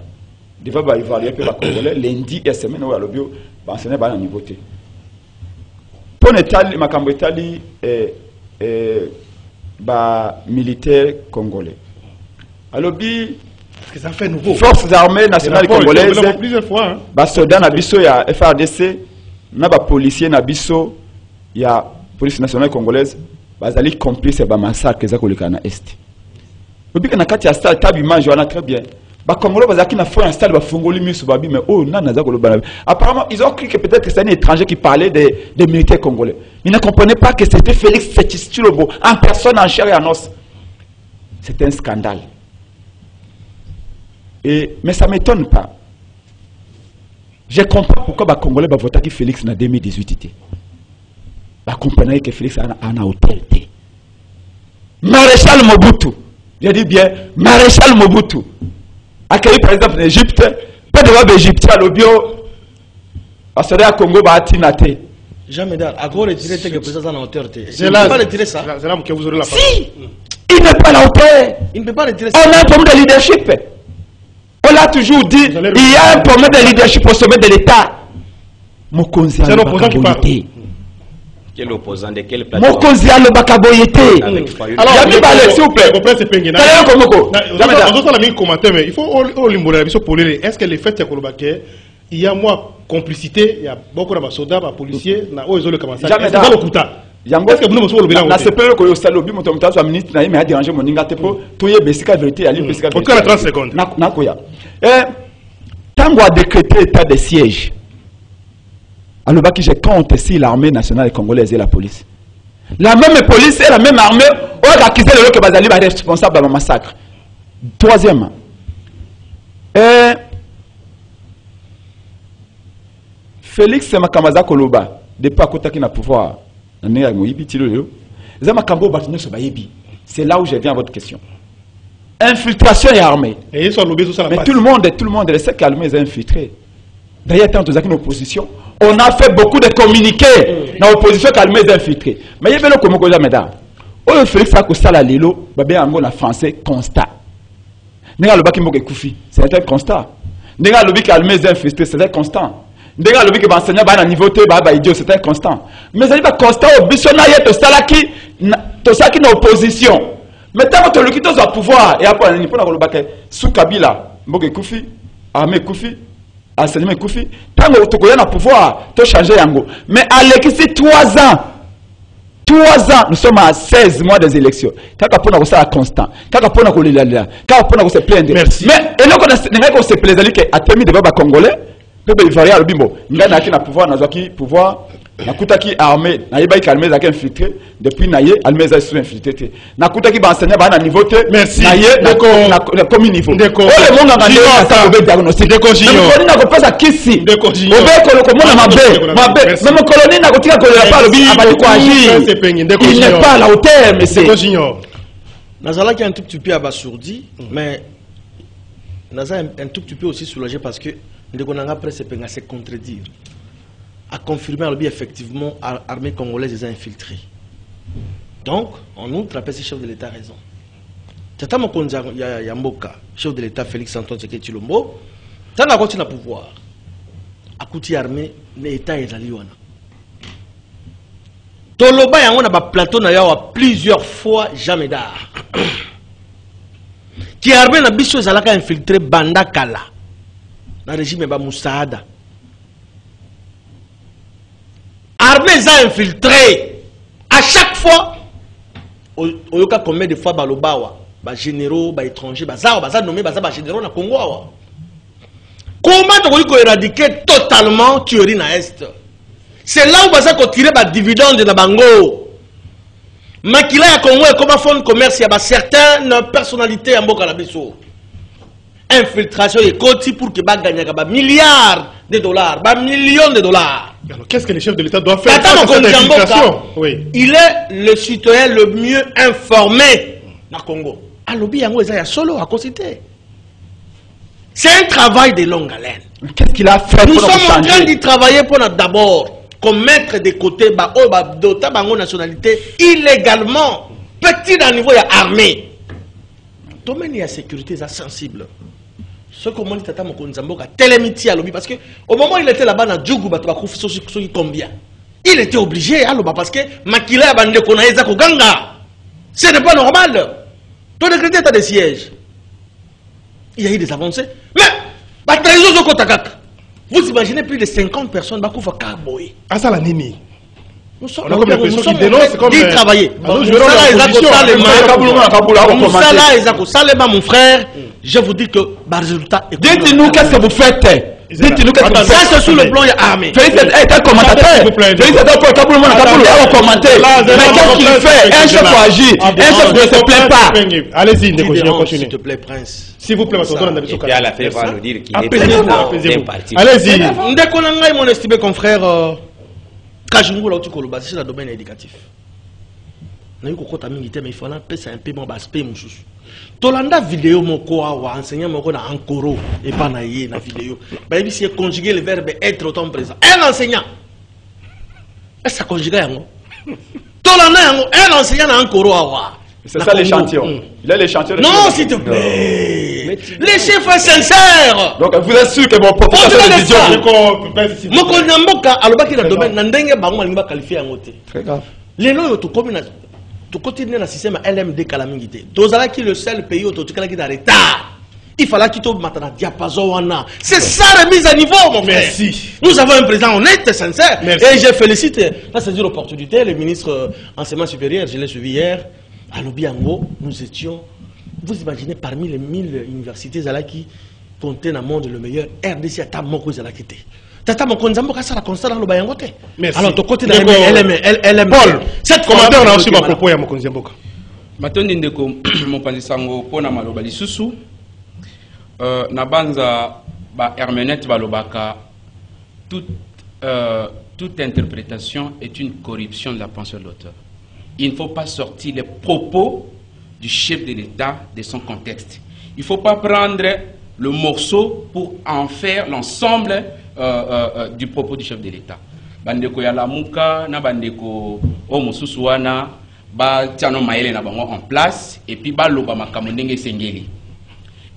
D'Ivoire, il va aller à Congolais, lundi et semaine, où le bio, enseigner à niveau T. Pour l'État, ma cambrétali militaire congolais. Alors, parce que ça fait nouveau. Forces armées nationales congolaises, plusieurs fois. Soldats Nabiso, il y a FRDC, il y a policiers Nabiso, il y a police nationale congolaise, bazali complice ba massacre za kolekana est. Depuis que na kati ya stade tabi image on a très bien. Ba Congolais bazaki na fond un stade ba fongoli misu babi mais oh nana za koloba. Apparemment ils ont cru que peut-être que c'est un étranger qui parlait des militaires congolais. Ils ne comprenaient pas que c'était Félix Tshisekedi en personne, en chair et en os. C'est un scandale. Mais ça ne m'étonne pas. Je comprends pourquoi les Congolais ont voté que Félix en 2018. Ils comprenaient que Félix a un hôtel. Maréchal Mobutu, je dis bien, Maréchal Mobutu, accueilli par exemple en Égypte, pas de voir Égyptien, le bio, à ce à Congo, à Tinate. Jamais d'art, à quoi retirer que le président en hauteur? C'est là, pas retirer ça. C'est là que vous aurez la parole. Si, il n'est pas à la hauteur. Il ne peut pas retirer ça. On a un problème de leadership. On l'a toujours dit, il y a un problème de leadership au sommet de l'État. C'est l'opposant qui parle. Quel opposant de quelle plateforme? Mokozi alobaka boyete. Alors, Yami Balé, s'il vous plaît. Il faut est-ce que le fait que il y a moi complicité, il y a beaucoup de soldats, de policiers, na ozo le commencer. Est-ce que vous ne me pas na sepelo ko salobi moto mutazo ministre na yeme a déranger moninga tepo toye besika vérité ali besika vérité. Encore 30 secondes. Na koya. Tango a décrété état de siège. Alors que je compte si l'armée nationale congolaise et la police. La même police et la même armée ont accusé le que Bazali va être responsable d'un massacre. Troisièmement, Félix Makamaza Koloba, depuis à côté qui n'a pouvoir, c'est là où je viens à votre question. Infiltration et armée. Mais tout le monde sait qu'armée est infiltrée. D'ailleurs, tant que opposition, on a fait beaucoup de communiqués dans l'opposition qu'armée est infiltrée. Mais il y a comme le Félix Akosala Lilo, babé ango na français constat. Nenga lobaki mboke kufi, c'est un constat. Nenga lobaki armée est infiltrée, c'est un constant. Nenga lobaki enseignant ba na niveau te ba idiot, c'est un constant. Mais ça dit pas constat au bisona yeto salaki to saki na opposition. Mais tant que le kito au pouvoir et après on pas na lobaki sous Kabila mboke kufi, armée kufi. Enseignement Koufi, tant que tu as pouvoir, tu changer yango. Mais à l'équipe, 3 ans. 3 ans, nous sommes à 16 mois des élections. Quand on a ça constant, quand on a se plaindre. Merci. Mais et là qu'on se plaisir à terme de baba congolais, peut varier le bimbo. Il y a qui na pouvoir, na zaki pouvoir, na kutaki armée, na yeba ki armée zaki infiltré depuis naye armée zaki sous infiltré. Na kutaki ba enseigner ba na niveau te. Merci. Naye na comme niveau. D'accord. Oh le monde a mandé ça le diagnostic. D'accord. On na ko pesa kisi. D'accord. Obe ko mona mabe. Même colonie na ko tika ko la pas le bi abali ko agir. Il n'est pas à la hauteur mais c'est. Nazala qui est un tout petit peu abasourdi mais Nazala un tout petit peu aussi soulagé parce que Ndekonanga presse penga se contredire. A confirmé effectivement l'armée congolaise les a infiltrés. Donc, en outre, après ce chef de l'État a raison. Tata Mokonza Yamboka, chef de l'État Félix Antoine Tshisekedi Tshilombo, tant qu'on continue à pouvoir, à côté armée, l'État est allé wana. Toloba yango na ba plateau na yawa plusieurs fois jamais d'art. Qui armée na biso zalaka infiltré banda kala. Na régime ba Moussaada. Armée a infiltré. À chaque fois, au cas combien de fois balobawa, ba généraux, ba étrangers, ba nommé ba généraux na Congo. Comment tu peux éradiquer totalement tuerie na Est? C'est là où on tirer ba dividende na bango. Makila ya Congo et comme fond de commerce, il y a certaines personnalités en Boka Nabiso. Infiltration et côté pour que ba gagner ba milliards de dollars, ba millions de dollars. Alors qu'est-ce que le chef de l'État doit faire? Oui. Il est le citoyen le mieux informé dans le Congo. Alobi yango eza ya solo à conciter. C'est un travail de longue haleine. Qu'est-ce qu'il a fait? Nous sommes en train d'y travailler pour d'abord comme mettre de côté d'autres nationalité illégalement petit dans le niveau de l'armée. Domaine de la sécurité est sensible. Ce que moi Tata Mokonzamboka télémiti à lobby parce que au moment où il était là-bas dans Djougou combien il était obligé à lobby parce que Makila bande konaeza koganga. Ce n'est pas normal. Ton décrété état de siège. Il y a eu des avancées. Mais la trahison de Kotakak. Vous imaginez plus de 50 personnes bakoufa Kaboy. Ah ça la nini. Nous sommes on a comme l'impression qu'ils dénoncent comme travailler. Mon frère, je vous dis que le résultat est. Dites-nous qu'est-ce que vous faites. Dites-nous qu'est-ce que vous faites. Ça c'est sur le plan armé. Félix est un commentateur. Félix est un commentateur. Mais qu'est-ce qu'il fait? Un chef doit agir. Un chef ne se plaît pas. Allez-y, continuez. S'il te plaît, Prince. S'il vous plaît, et puis à la fin, va nous dire qu'il est président d'un parti. Allez-y. Ndekonanga, mon estimé confrère, Kajungu, là où tu colobes, c'est le domaine éducatif. Mais il faut un peu mon aspect, mon chouchou. Tolanda vidéo, mon quoi, enseignant mon en coro, et pas na vidéo. Mais il s'est conjugué le verbe être au temps présent. Un enseignant. Est-ce que ça conjugue yango? Tolanda, un enseignant en coro, c'est ça l'échantillon. Il a l'échantillon. Non, s'il te plaît. Les chefs sont sincères. Donc vous êtes sûr que mon professeur de vision. Très grave. Les lois tout comme tout continue dans le système LMD calamité. Tozala qui le seul pays où tu qui d'arrêt. Il fallait qu'il tombe maintenant diapason. C'est ça la mise à niveau, mon frère. Merci. Nous avons un président honnête, sincère. Merci. Et je félicite, là c'est une opportunité, le ministre enseignement supérieur, je l'ai suivi hier, à Lobiango, nous étions, vous imaginez, parmi les 1000 universités qui comptaient dans le monde le meilleur, RDC a Tamoko Zalakité. Tata Mokonzambo a la constat dans le Bayangote. Merci. Alors, ton côté de LM. Paul, cette commentaire, on a aussi ma propos à Mokonzambo. Matondi ndeko mopanzi sango pona maloba lisusu na banza ba hermeneutique balobaka toute interprétation est une corruption de la pensée de l'auteur. Il ne faut pas sortir les propos du chef de l'État de son contexte. Il ne faut pas prendre le morceau pour en faire l'ensemble du propos du chef de l'État. Bandeko ya lamuka na bandeko o mususu wana ba tiano maele na bango en place et puis ba loba makambo ndenge sengeli.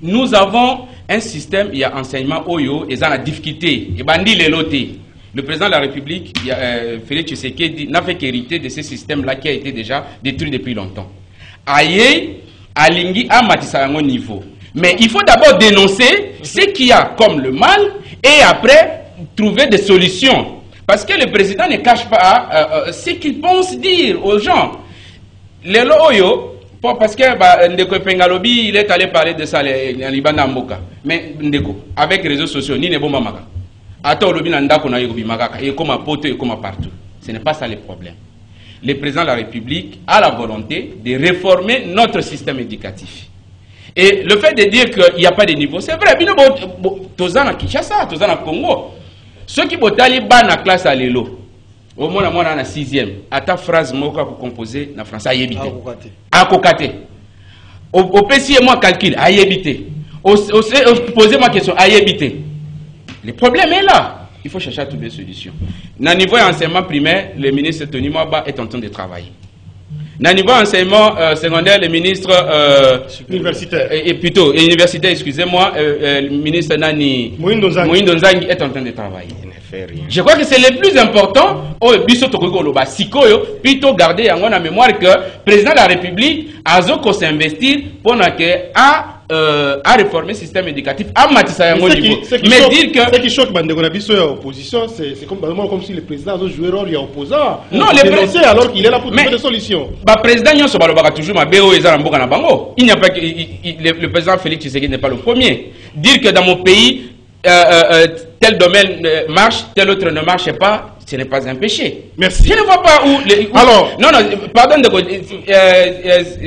Nous avons un système, il y a enseignement oyo et ça la difficulté et bandi leloté. Le président de la République, Félix Tshisekedi, n'a fait qu'hériter de ce système-là qui a été déjà détruit depuis longtemps. Aïe, alingi a matissa à mon niveau. Mais il faut d'abord dénoncer ce qu'il y a comme le mal et après trouver des solutions. Parce que le président ne cache pas ce qu'il pense dire aux gens. Les loyo, parce que Ndeko Pengalobi, il est allé parler de ça en Liban Mboka. Mais Ndeko, avec les réseaux sociaux, ni ne bon mamaka. Attends, le binanda qu'on a eu et comme à pote et comme à partout. Ce n'est pas ça le problème. Le président de la République a la volonté de réformer notre système éducatif. Et le fait de dire qu'il n'y a pas de niveau, c'est vrai. Tozan à Kinshasa, Tozan à Congo. Ceux qui sont allés dans la classe à l'élo, au moins dans la 6e, à ta phrase moka pour composer en français, à y éviter. À kokate. Au PC, moi calcul, à y éviter. Posez ma question, à y éviter. Le problème est là. Il faut chercher à trouver des solutions. Au niveau enseignement primaire, le ministre Tony Mwaba est en train de travailler. Au niveau enseignement secondaire, le ministre universitaire. Et plutôt, universitaire, excusez-moi, le ministre Nani Moïndo Nzangi est en train de travailler. Je crois que c'est le plus important. Plutôt garder en mémoire que le président de la République a s'investir pour à réformer le système éducatif à Matissa niveau. Mais dire que ce qui choque l'opposition, c'est comme si le président a joué le rôle opposant. Non, le président alors qu'il est là pour trouver des solutions. Le président toujours il n'y a pas que le président Félix Tshisekedi n'est pas le premier. Dire que dans mon pays tel domaine marche, tel autre ne marche pas, ce n'est pas un péché. Merci. Je ne vois pas où... Alors... Non, pardon,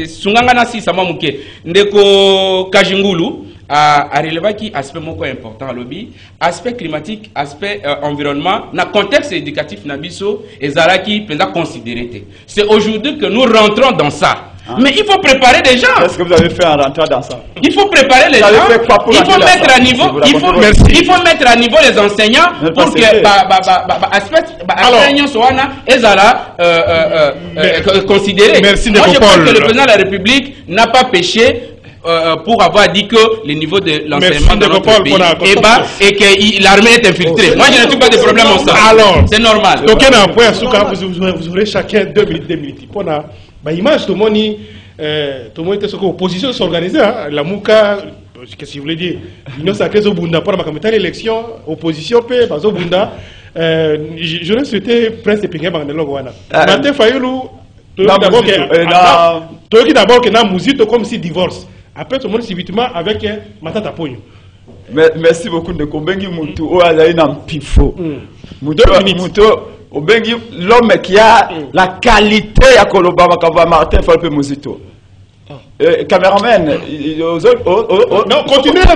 Sungangana si Samamuke, Ndeko Kajingulu, a relevé qui aspect important à lobby, aspect climatique, aspect environnement, dans le contexte éducatif Nabiso et Zaraki peut considérer. C'est aujourd'hui que nous rentrons dans ça. Mais il faut préparer des gens. Qu'est-ce que vous avez fait en rentrant dans ça? Il faut préparer les gens. Il faut mettre à niveau. Il faut mettre à niveau les enseignants pour que enseignants soient considérés. Merci. Moi, je crois que le président de la République n'a pas péché pour avoir dit que le niveau de l'enseignement dans notre pays est bas et que l'armée est infiltrée. Moi, je n'ai pas de problème en ça. Alors, c'est normal. Donc, vous aurez chacun 2 minutes. Image, tout le monde était sur l'opposition s'organiser. La Mouka, qu'est-ce que vous voulez dire? L'Union sacrée au Bunda, pour la l'élection, opposition, au Bunda. Je ne souhaitais presque pinguer dans le Logwana. Matin Fayoulou, d'abord que na musique comme si divorce. Après tout le monde subitement avec Matata Pogno. Merci beaucoup de Kombengi Moutou. Oh, il y a un pifo. L'homme qui a la qualité à Kolobama Martin Falpe Mosito. Caméraman, non, continuez à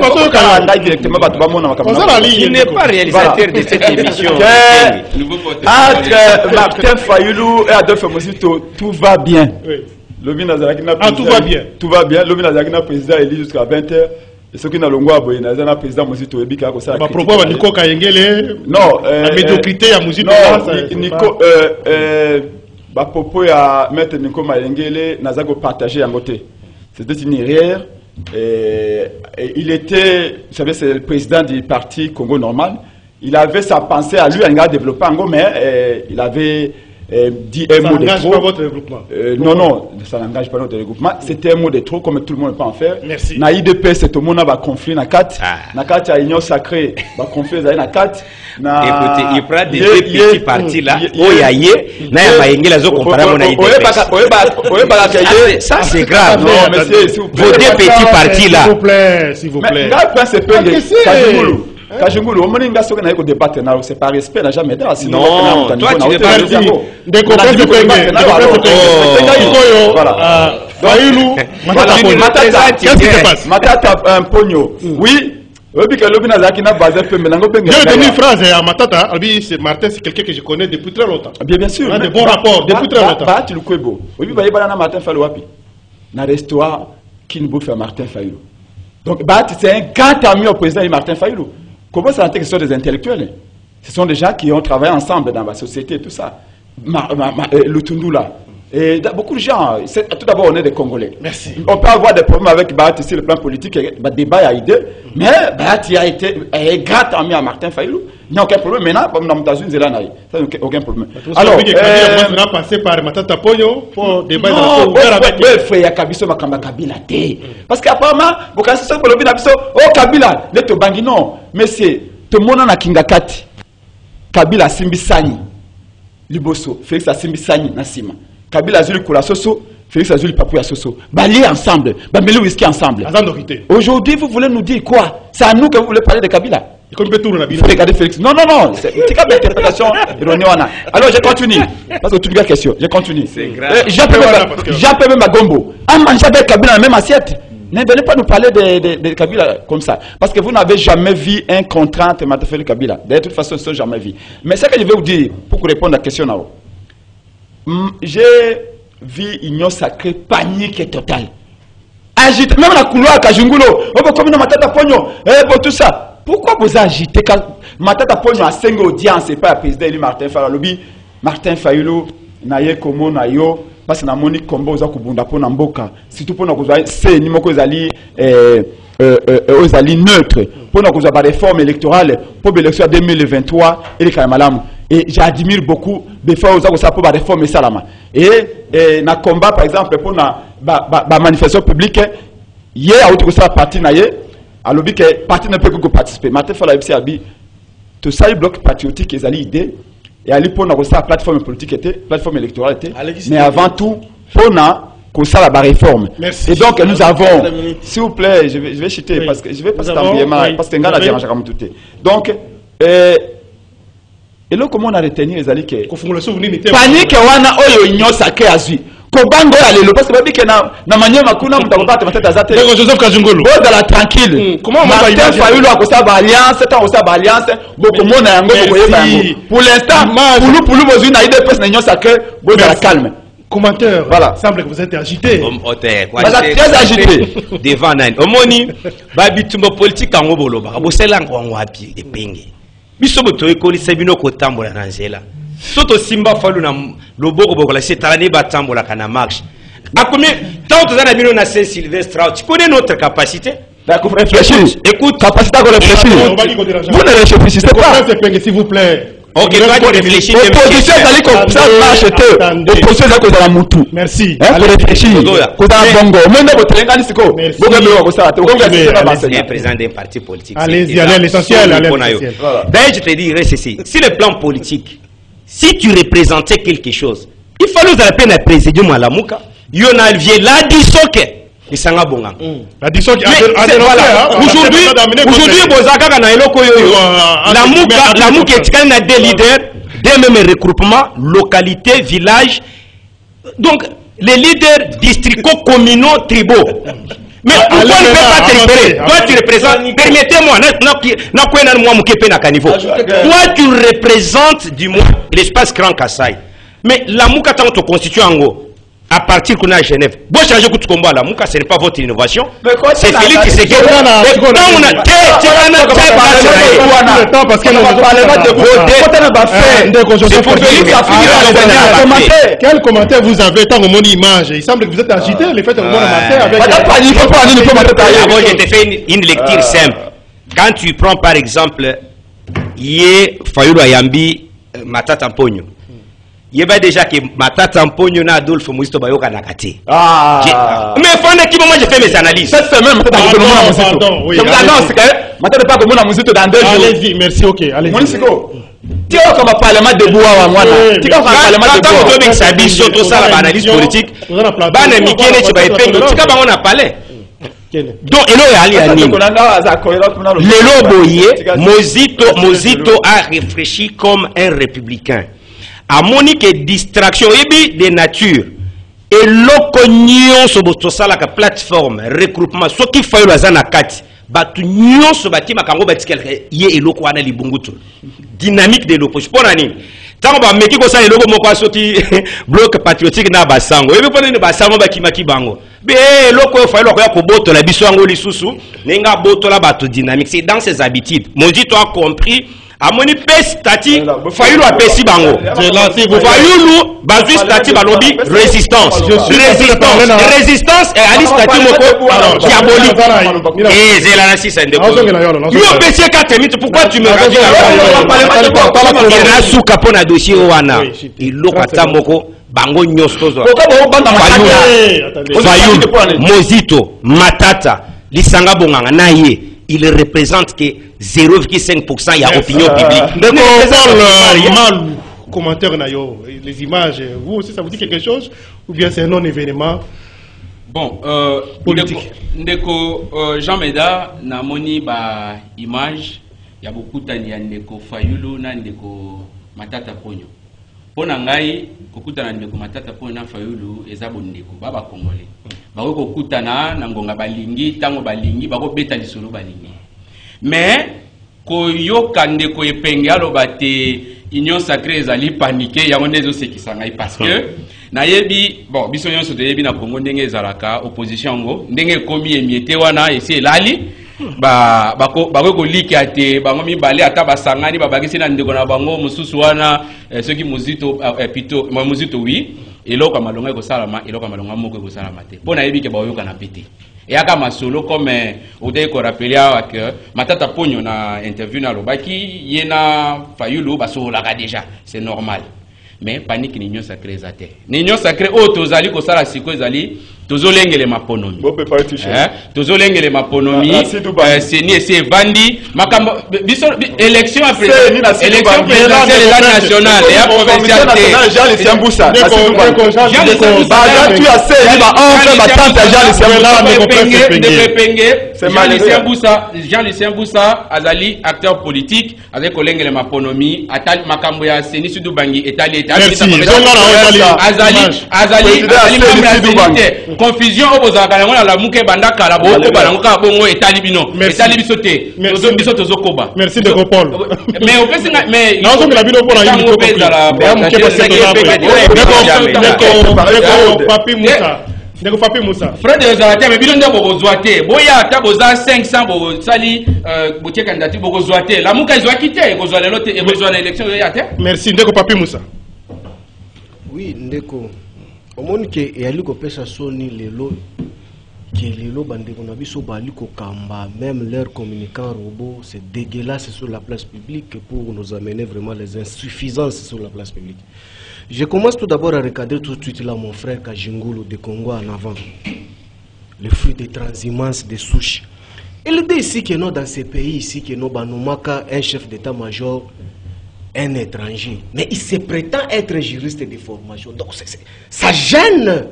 il n'est pas réalisateur de cette émission. Entre Martin Fayoulou et Adolphe Mosito, tout va bien. Tout va bien. Tout va bien. L'homme n'a président élu jusqu'à 20h. Et ce qui n'a l'ongwa boy na zana président Mosito ebika ko ça. Ba propos ba Nico Kayengele. Non, la médiocrité à Mosito Nico ba propos ya maître Nico Kayengele na zago partager en côté. C'était une erreur il était, vous savez, c'est le président du parti Congo Normal. Il avait sa pensée à lui, il a développé en Congo, mais il avait dit un mot de trop. Ça n'engage pas votre développement. Non, ça n'engage pas notre développement. C'était un mot de trop, comme tout le monde peut en faire. Merci. Na IDP, c'est tout le monde a conflit na 4. Na 4, il y a union sacrée, va conflit na 4. Écoutez, il prend des deux petits partis là. Ça c'est grave. Non, monsieur, s'il vous plaît. Vos deux petits partis là. S'il vous plaît. Kajungulu, on m'a dit que débattre, c'est pas respect, n'a jamais été. Non, toi tu n'es pas des copains de voilà. Qu'est-ce qui se passe? Matata un pogno. Oui. Je vais donner une phrase à Matata. C'est Martin, c'est quelqu'un que je connais depuis très longtemps. Bien sûr. On a de bons rapports depuis très longtemps. Tu le connais. Oui, Martin Falouapi. Dans le restaurant qui nous fait Martin Fayoulou. Donc, c'est un grand ami au président Martin Fayoulou. Comment ça que ce sont des intellectuels? Ce sont des gens qui ont travaillé ensemble dans la société et tout ça. Le Tundula. Et beaucoup de gens, tout d'abord on est des Congolais. Merci. On peut avoir des problèmes avec Bahati sur le plan politique, le débat a idée, mais Bahati a été un grand ami à Martin Fayoulou. Il n'y a aucun problème. Maintenant, comme dans les États-Unis, ça n'a aucun problème. Alors, on va passer par Matata Pogno pour débat non, frère Kabiso Makamba Kabila té. Parce qu'apparemment, vous connaissez ça pour le Binabiso, oh Kabila, le Tobangi non, mais c'est tout le monde en a Kingakati. Kabila Simbisani, Liboso, Félix Simbisani Nassima. Kabila Azuli Koulasoso, Félix Azuli Papouya Soso. Bali ensemble, Bameli Whisky ensemble. Aujourd'hui, vous voulez nous dire quoi? C'est à nous que vous voulez parler de Kabila. Il faut regarder Félix. Non, c'est une interprétation erronée. Alors, je continue. Parce que toute la question, je continue. C'est grave. J'appelle même Magombo. À manger avec Kabila dans la même assiette. Ne venez pas nous parler de Kabila comme ça. Parce que vous n'avez jamais vu un contrat entre Matafel et Kabila. De toute façon, ils ne jamais vu. Mais ce que je vais vous dire, pour répondre à la question là, j'ai vu une sacrée panique totale. Agite, même la couloir à Kajungulo, on peut comme Matata Pogno, pour tout ça. Pourquoi vous agitez quand Matata Pogno a 5 audiences et pas le président Martin Fayoulou? Martin Fayoulou, Naye Komo Nayo, parce que na moni combo za kubunda pona mboka, surtout pona kozwa c'est ni moko ezali neutre, pona kozwa ba réforme électorale pour l'élection 2023 et les Kamalamu. Et j'admire beaucoup de fois aux ça pour la réforme salama. Et na combat par exemple pour na manifestation publique hier à autre ça parti na ye à l'objet que parti ne peut que participer. Martin Fayoulou a dit tout ça le bloc patriotique ils allaient idée et à l'époque on a la plateforme politique était plateforme électorale était mais avant tout on a ça la réforme. Merci. Et donc nous avons s'il vous plaît je vais chuter parce que je vais passer parce que ngana dérange comme tout. Donc et là comment on a retenu les alliés que panique wana oyo inyosa ke azui kobango ya lelo parce que babi ke na manière makuna mtakopata matata zate Joseph Kajungulu boza la tranquille comment on va imaginer Fayoulou akosa ba alliance tant osa ba alliance bokomona yango bokoyeba yango pour l'instant pulu bozui na idée pesa na inyosa ke boza la calme. Commentaire, voilà. Semble que vous êtes agité. Très agité. Devant Nani. Omoni, babi tumbo politique en oboloba. Abosela ngwango api epenge. Bisobo to ekoli sebino ko tambola na nzela. Soto simba falu na loboko bokola setalani ba tambola kana marche. A combien tant tu as mis na Saint-Sylvestre, tu connais notre capacité? D'accord, réfléchir. Écoute, capacité à réfléchir. Vous ne réfléchissez pas. S'il vous plaît. Ok, toi tu réfléchis. Opposition est comme ça, marche. Opposition est comme ça, la moutou. Merci. Allez réfléchir. Président d'un parti politique. Allez-y, allez à l'essentiel. D'ailleurs, je te dirais ceci. Si le plan politique, si tu représentais quelque chose, il fallait la peine à présider Malamuka. Il y en a la dissoque. La dissoque aujourd'hui, Bozaka na eloko yoyo. La Mouka est quand même des leaders, des mêmes regroupements, localités, villages. Donc, les leaders districts, communaux, tribaux. Mais pourquoi ne peut pas te repérer? Toi, tu représentes, permettez-moi, toi, tu représentes du moins l'espace Grand Kassai. Mais la Mouka, tant que constitue en gros. À partir qu'on est à Genève. Bon, changer coup de combat là, Mouka, ce n'est pas votre innovation. C'est Félix qui s'est gagné. le temps parce que quel commentaire vous avez tant au monde image? Il semble que vous êtes agité, les faits au monde amateur avec. Je te fais une lecture simple. Quand tu prends par exemple Yé Fayulu Ayambi Matata Mpogno. Il y a déjà que Matata Mpogno na Adolphe Muzito Bayoka Nakati. Mais fondé qui moi j'ai fait mes analyses. Cette semaine, allez-y, merci, ok, allez-y. Tu as comme un parlement de bois à moi. Tu as un parlement de bois. Quand on s'habille sur tout ça, l'analyse politique, Bane Mikele, tu vas y payer. Tu as pas on a parlé. Donc, Elo est allé à Nîmes. Lelo Boye, Mozito a réfléchi comme un républicain. À Monique distraction, et de nature. Et l'ocognon sur votre salle la plateforme, regroupement, ce qui fait le Zana 4. Batu nyon so bati makango bati quelque ye eloko wana libungutu dynamique de l'opposition pour ani tango ba meki ko sa eloko moko asoti bloc patriotique na basango ebi pona ni basango bakimaki bango be eloko fa eloko ya koboto la biso yango lisusu nenga boto la batu dynamique c'est dans ses habitudes Mozito a compris a moni pe stati Fayulu a pesi bango Fayulu bazui stati balobi résistance et ali stati moko diabolique et c'est la nasi sende yo pesi 4 minutes pourquoi tu me rajoutes la souka pona dossier wana iloko tamoko bango nyostozo Fayulu Mozito Matata lisanga bonganga na ye il représente que 0,5% il y a opinion publique. Commentaire nayo, les images, vous aussi ça vous dit quelque chose ou bien c'est un non-événement? Bon, politique. Ndeko Jean Meda na moni ba image, il y a beaucoup tani ndeko Fayulu na ndeko Matata Mpogno. Pona ngai kokutana ndeko Matata Mpogno na Fayulu eza bondeko baba congolais. Bako kokutana na ngonga balingi tango balingi bako beta lisolo balingi. Mais koyoka ndeko epenge aloba te union sacrée ezali paniqué yango ndezo sekisa ngai parce que na yebi bon biso nyonso te yebi na Congo ndenge ezalaka opposition ngo ndenge komi emiete wana esi elali bako kolika te bango mibale ata basangani babakisi na ndeko na bango mususu wana soki Mozito pito Mozito oui eloko malonga ko salama eloko malonga moko ko salama te pona yebi ke bayoka na pété et aka masolo comme odé ko rappeler que Matata Mpogno na interview na lobaki yena Fayulu basola déjà c'est normal mais panique ni union sacrée zate ni union sacrée tozali ko sala siko ezali tozolengele maponomi tozolengele maponomi seni ese vandi makambo biso élection après élection présidentielle nationale et provinciale Jean Lucien Boussa tu as c'est va enfin ma tante Jean Lucien Boussa azali acteur politique avec kolengele maponomi atali makambo ya seni sudu bangi etali confusion opposaka yango na lamuke banda kala boko balangoka bongo etali bino etali biso te biso tozokoba merci de Paul mais opesinga mais nazo ngela bino pona yimiko ndeko Papi Moussa Fred Ezalate mais bino ndeko bozwate boya ata boza 500 bo sali botie candidature boko zwate lamuka ezwaki te ekozwa lelo te ekozwa na élection ya te merci ndeko Papi Moussa. Oui, ndeko omoni ke yali ko pesa soni lelo ke lelo bandeko na biso bali ko kamba même leur communicant robot c'est dégueulasse sur la place publique pour nous amener vraiment les insuffisances sur la place publique. Je commence tout d'abord à recadrer tout de suite là mon frère Kajingulu de Congo en avant. Le fruit des transhumance des souches. Il dit ici que non dans ces pays ici que non banomaka un chef d'état-major un étranger, mais il se prétend être juriste de formation. Donc ça gêne.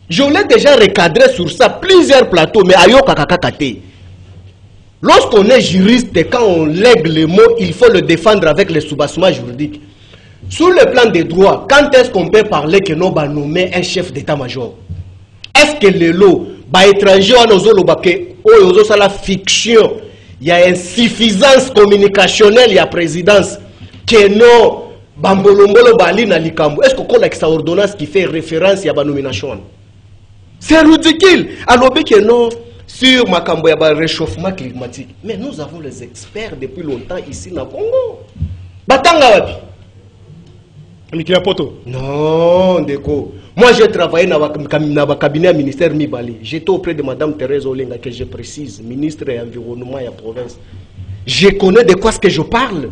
Je l'ai déjà recadré sur ça plusieurs plateaux, mais ayo kakakakate. Lorsqu'on est juriste, quand on lègue les mots, il faut le défendre avec les soubassements juridiques. Sur le plan des droits, quand est-ce qu'on peut parler que nous va nommer un chef d'état-major? Est-ce que les lots, étrangers, on a la fiction, il y a insuffisance communicationnelle, il y a présidence. Que non, Bambolombolo Bali na Likambo. Est-ce qu'on connaît cette ordonnance qui fait référence à la nomination? C'est ridicule. Alors que non, sur Makambo ya réchauffement climatique. Mais nous avons les experts depuis longtemps ici dans le Congo. Batanga wapi? Mikila Poto. Non, Ndeko. Moi, j'ai travaillé dans le cabinet ministère Mibali. J'étais auprès de Madame Thérèse Olenga, que je précise, ministre de l'Environnement et de la province. Je connais de quoi ce que je parle.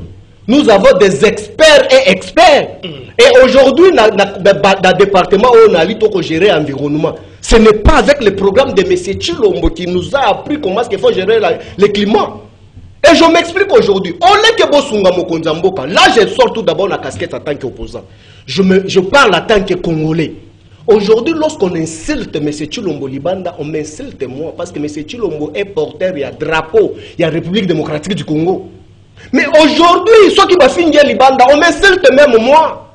Nous avons des experts et experts. Et aujourd'hui, dans le département où on a dit qu'on gérer l'environnement, ce n'est pas avec le programme de M. Chilombo qui nous a appris comment il faut gérer le climat. Et je m'explique aujourd'hui. Là, je sors tout d'abord la casquette en tant qu'opposant. Je parle en tant que Congolais. Aujourd'hui, lorsqu'on insulte M. Chilombo Libanda, on m'insulte moi parce que M. Chilombo est porteur, il y a drapeau, il y a République démocratique du Congo. Mais aujourd'hui, ceux qui vont finir Libanda, on m'insulte même moi.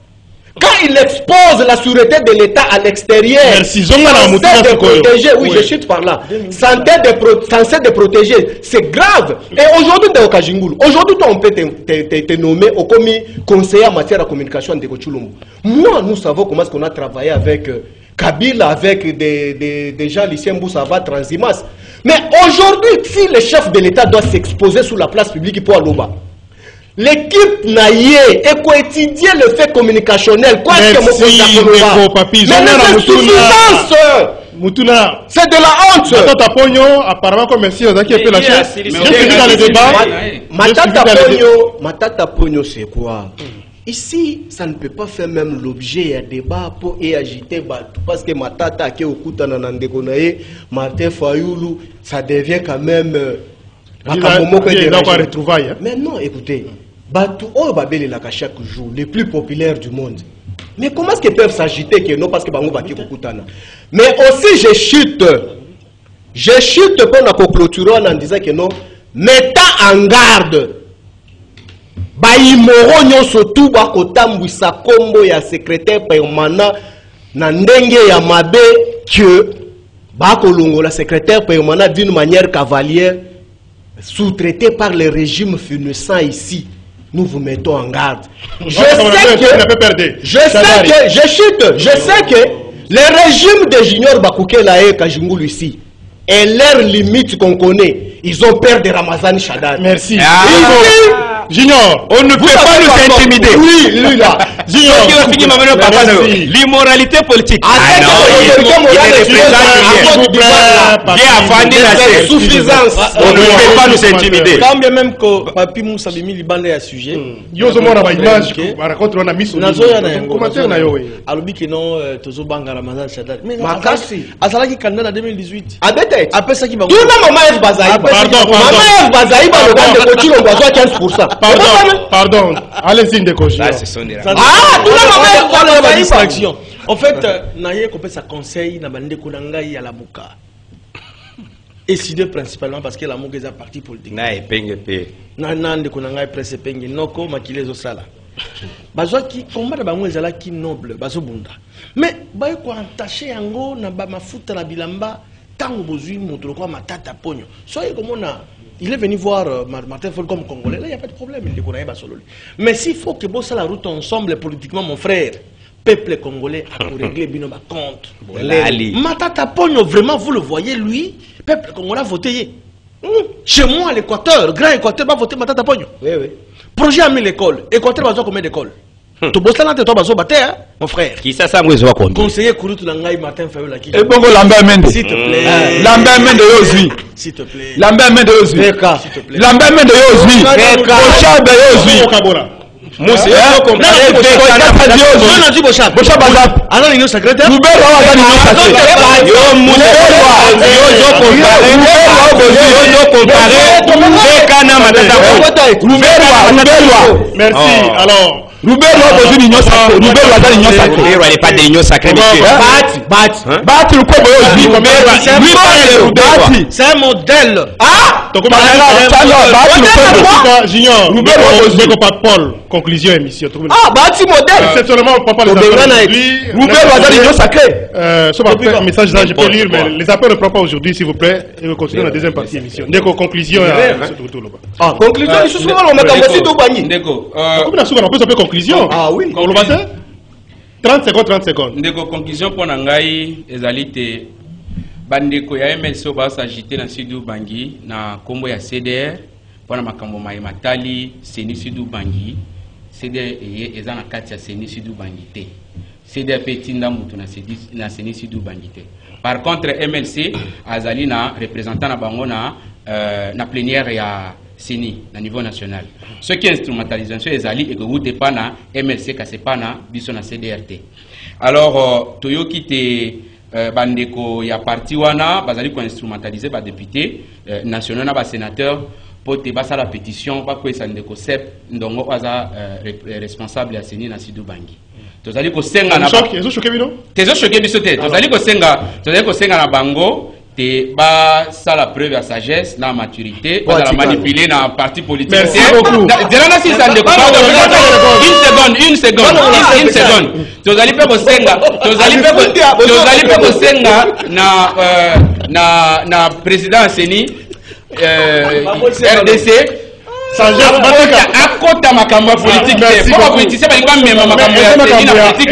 Quand il expose la sûreté de l'État à l'extérieur, censé de protéger, oui, je chute par là, censé de protéger, c'est grave. Et aujourd'hui, aujourd'hui, on peut te nommer au commis conseiller en matière de communication de Chilombo. Moi, nous savons comment est-ce qu'on a travaillé avec Kabila, avec des gens, Lucien Boussava, Transimas. Mais aujourd'hui, si le chef de l'État doit s'exposer sur la place publique pour Aloba, l'équipe Naïe et quoi étudier le fait communicationnel, quoi est-ce que c'est de la honte. Matata Pogno, apparemment comme merci aux qui a fait la chaise. Je suis dans le débat. Matata Pogno, c'est quoi? Ici, ça ne peut pas faire même l'objet d'un débat pour agiter parce que Matata qui est au coup de Martin Fayoulou, ça devient quand même. Mais non, écoutez, chaque jour, les plus populaires du monde. Mais comment est-ce qu'ils peuvent s'agiter que non parce que mais aussi je chute pour la clôturer en disant que non, mettant en garde baimoro nyonso tu bakotambwisa kombo ya secrétaire permanent na ndenge ya mabe que bakolongola secrétaire permanent d'une manière cavalière sous-traité par le régime finissant ici. Nous vous mettons en garde. Je sais que le régime de Junior Bakoukela et Kajungulu ici et leurs limites qu'on connaît, ils ont peur de Ramazan Shadad. Merci. Junior, on ne peut pas nous intimider. Oui, lui là. Junior, l'immoralité politique. Suffisance. On ne peut pas nous intimider. Quand bien même que Papi Moussa Bimi Libanda est à sujet. Yo zo mona ba image raconte on a mis sur commentaire na yo. Alobi que non tozo banga Ramadan Shadad. Mais Makasi. Azala qui candidat en 2018. Abete. Après ça qui va. Tout le moment F Bazaï. Maman F Bazaï va le gars de Cochilo on doit 15%. Pardon. Allez-y de Cochilo. Ah, c'est son erreur. Ah, tout le monde la distraction. En fait, naye ko pesa conseil na bande ko ngai ya la buka. Décidé principalement parce que la moque est un parti politique. Na epenge pe. Na nande ko ngai presse penge noko makile zo sala. Bazwa ki combat ba bango ezala ki noble bazo bunda. Mais ba ko entaché yango na ba mafuta na bilamba tango bozui moto ko Matata Pogno. Soyez comme on a il est venu voir Martin Fayulu comme Congolais. Là, il n'y a pas de problème. Il dit qu'on a pas solo. Mais s'il faut que bosse la route ensemble politiquement, mon frère, peuple congolais, pour régler bien nos comptes. Matata Pogno, vraiment, vous le voyez, lui, peuple congolais a voté. Chez moi, à l'Équateur, grand Équateur, va voter Matata Pogno. Oui, oui. Projet a mis l'école. Équateur va avoir combien d'écoles? Tu bosses là, tu vas battre, mon frère. Qui ça, ça, moi, je vois quoi? Conseiller Kouroutou Langaï, Martin Fayulu. Et bon, Lambert Mende. S'il te plaît. Lambert Mende Yozui. S'il te plaît. Lambert Mende Yozui. Lambert Mende Yozui. Bochab Yozui. Moussa, non, non, dis Bochab. Bochab Bazap. Alors, il est secrétaire. Roubert Roa, merci. Alors, Roubert Roa, l'union sacrée. Roubert Roa, l'union sacrée. Roubert n'est pas de l'union sacrée. Bati le Kobo Yozui. C'est un modèle. Ah! Junior, Roubert pas Paul. Conclusion émission. Ah, Bati modèle. Exceptionnellement, on ne prend pas les appels aujourd'hui. Roubert Roa, l'union sacrée. Ce message là, je peux lire, mais les appels ne prennent pas aujourd'hui, s'il vous plaît. Et on continue la deuxième partie de l'émission. Dès qu'on conclusion. Ah, conclusion, je suis souvent on met comme si tout bagné. On peut s'appeler conclusion. Ah oui. On le passe 30 secondes. Ndeko conclusion pour Nangai, ezalite bandeko ya MLC ba s'agiter na Sidou Bangi na kombo ya CDR pona makambo mai matali Seni Sidou Bangi CDR eza na kati ya Seni Sidou Bangi te CDR petinda mutu na Seni Sidou Bangi te. Par contre MLC azali na représentant na bango na plénière ya Seni na niveau national. Ce qui instrumentalisation ezali et que vous pas na MLC ka c'est pas na biso na CDRT. Alors toyoki te bandeko ya parti wana bazali ko instrumentaliser ba député national na ba sénateur pour te basa la pétition ba ko esandeko sep ndongo aza responsable ya Seni na Sidou Bangi. Tozali ko senga na Ezo choqué bino? Tezo choqué biso te. Tozali ko senga na bango te ba ça la preuve à sagesse na maturité pas la manipuler na parti politique. Merci beaucoup. Delana si ça ne une seconde. Tozali pe ko senga na président Seni RDC akota makambo politique pour politicien balinga mema makambo ya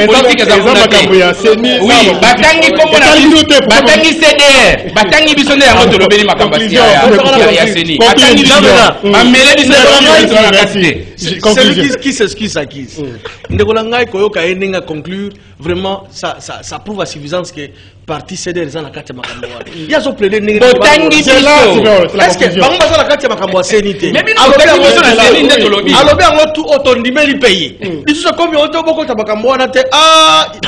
politique za makambo ya Seni oui batangi kombo na batangi CDR batangi biso nde yango tolobeli makambo ya Seni batangi biso amele biso na kati celui qui s'excuse s'accuse ndeko ngai koyoka eninga conclure vraiment ça prouve à suffisance que parti CDR za na kati makambo wa ya zo plaider ninga batangi biso est-ce que bango baza na kati makambo ya Seni te alobi yango tu otondimeli pays lisusu komi oto bokota makambo wana te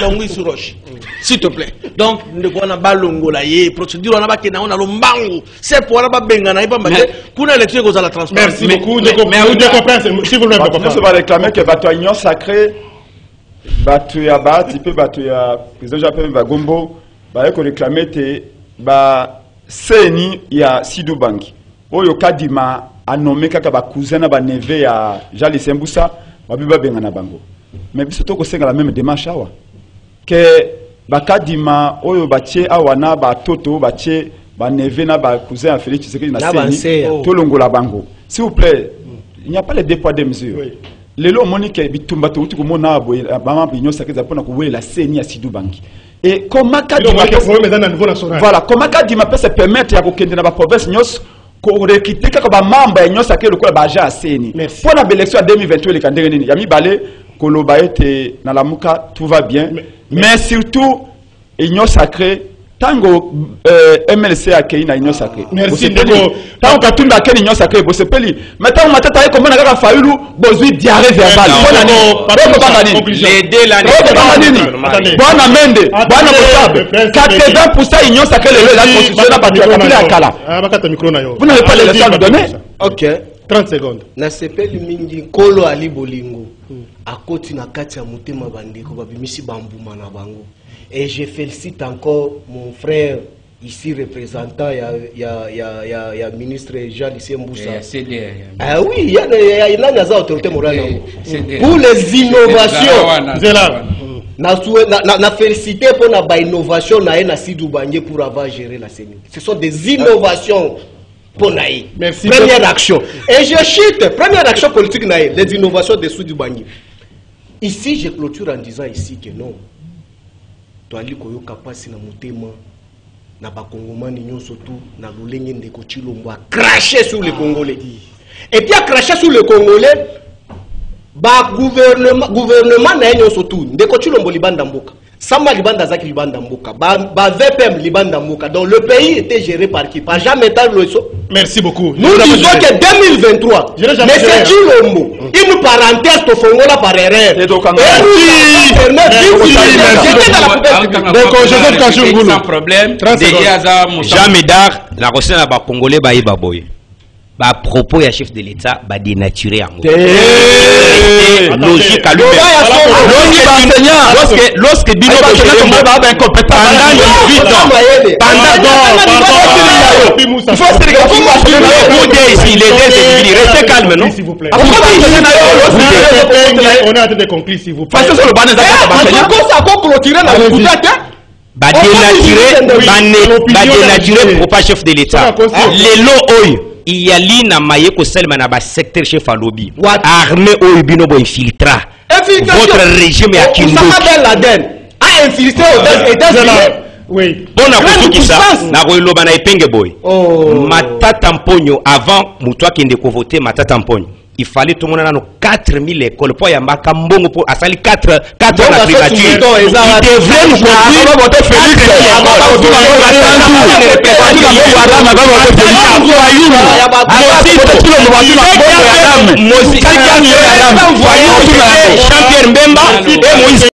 longi sur roche s'il te plaît. Donc ndeko wana balongola ye procédure wana bakena ona lombangu c'est pour wana babenga na ye pamba te kuna élection kozala transparent. Merci beaucoup ndeko prince si vous le voulez pas. On va réclamer que bato ya union sacrée bato ya bati pe bato ya président Jean-Pierre Bagombo ba ko réclamer te ba Seni ya Sidou Bangi oyo kadima a nommé kaka ba cousin na ba neveu ya Jali Sembusa ba biba benga na bango mais biso to ko senga la même démarche awa que ba kadima oyo ba tie awa na ba toto ba tie ba neveu na ba cousin Félix Tshisekedi na Seni to longola bango s'il vous plaît il n'y a pas les deux poids deux mesures oui. Lelo Monique bitumba to uti ko mona boye ba ma binyo sakeza pona ko wela Seni ya Sidou Bangi et comment kadima voilà comment kadima peut se permettre ya ko kende na ba province nyos ko rekite ka ba mamba nyos akelo ko ba ja Seni pour la élection en 2028 le kandenge nini yami balé ko loba ete na lamuka tout va bien mais surtout union sacrée tango MLC akei na union sacrée merci ndeko tango katunda akei union sacrée bo sepeli maintenant matata ko mona kaka fayulu bozui diarrhée verbale pardon banga nini les deux là bwana mende bwana mosabe 80% union sacrée le la constitution na bato ya kala bakata micro na yo vous n'avez pas les leçons à nous donner. OK 30 secondes na sepeli mingi kolo ali bolingo akoti na kati ya motema bandeko babimisi bambuma na bango. Et je félicite encore mon frère ici représentant ya ministre Jean-Lycée Mboussa. Ah oui, il y a autorité morale. Pour les innovations. Na félicité pour la innovation na Sidou Bangi pour avoir géré la Seni. Ce sont des innovations pour naï. Merci. Première action. Et je chute, première action politique naï, les innovations de Sidou Bangi. Ici, je clôture en disant ici que non. Toali koyoka pasi na motema na bakongomani nyonso tout na lolenge ndeko Chilombo a craché sur les Congolais. Et puis a craché sur les Congolais ba gouvernement na nyonso tout ndeko Chilombo libanda mboka. Samba libanda zaki libanda mboka. Ba VPM libanda mboka. Donc le pays était géré par qui? Par Jean Métal Loiso. Merci beaucoup. Nous disons que 2023, mais c'est Chilombo. Une parenthèse au Fongola par erreur. Et donc, sans problème. Jean Médard, la recette à Congolais, Baïba Boy. Bah, propos ya chef de l'État, bah, dénaturé en gros. Logique à lui. Lorsque Bino restez calme, non? S'il vous plaît. On est en train de conclure, s'il vous plaît. Dénaturé pour pas chef de l'État. Les lots, il y a l'ina maïeko selma na ba secteur chef à lobby. Armée au bino bo infiltra. Votre régime est à Kinshasa. Osama Ben Laden a infiltré aux États-Unis. Oui. Bona kusukisa puissance. na koiloba na epenge boy. Oh. Matata Mponyo avant mutu akende ko voter Matata Mponyo. Il fallait tout le monde dans 4000 écoles pour yambaka mbongo pour asali 4 ans la primature. Il devrait nous conduire voter Félix. Jean-Pierre Mbemba et Moïse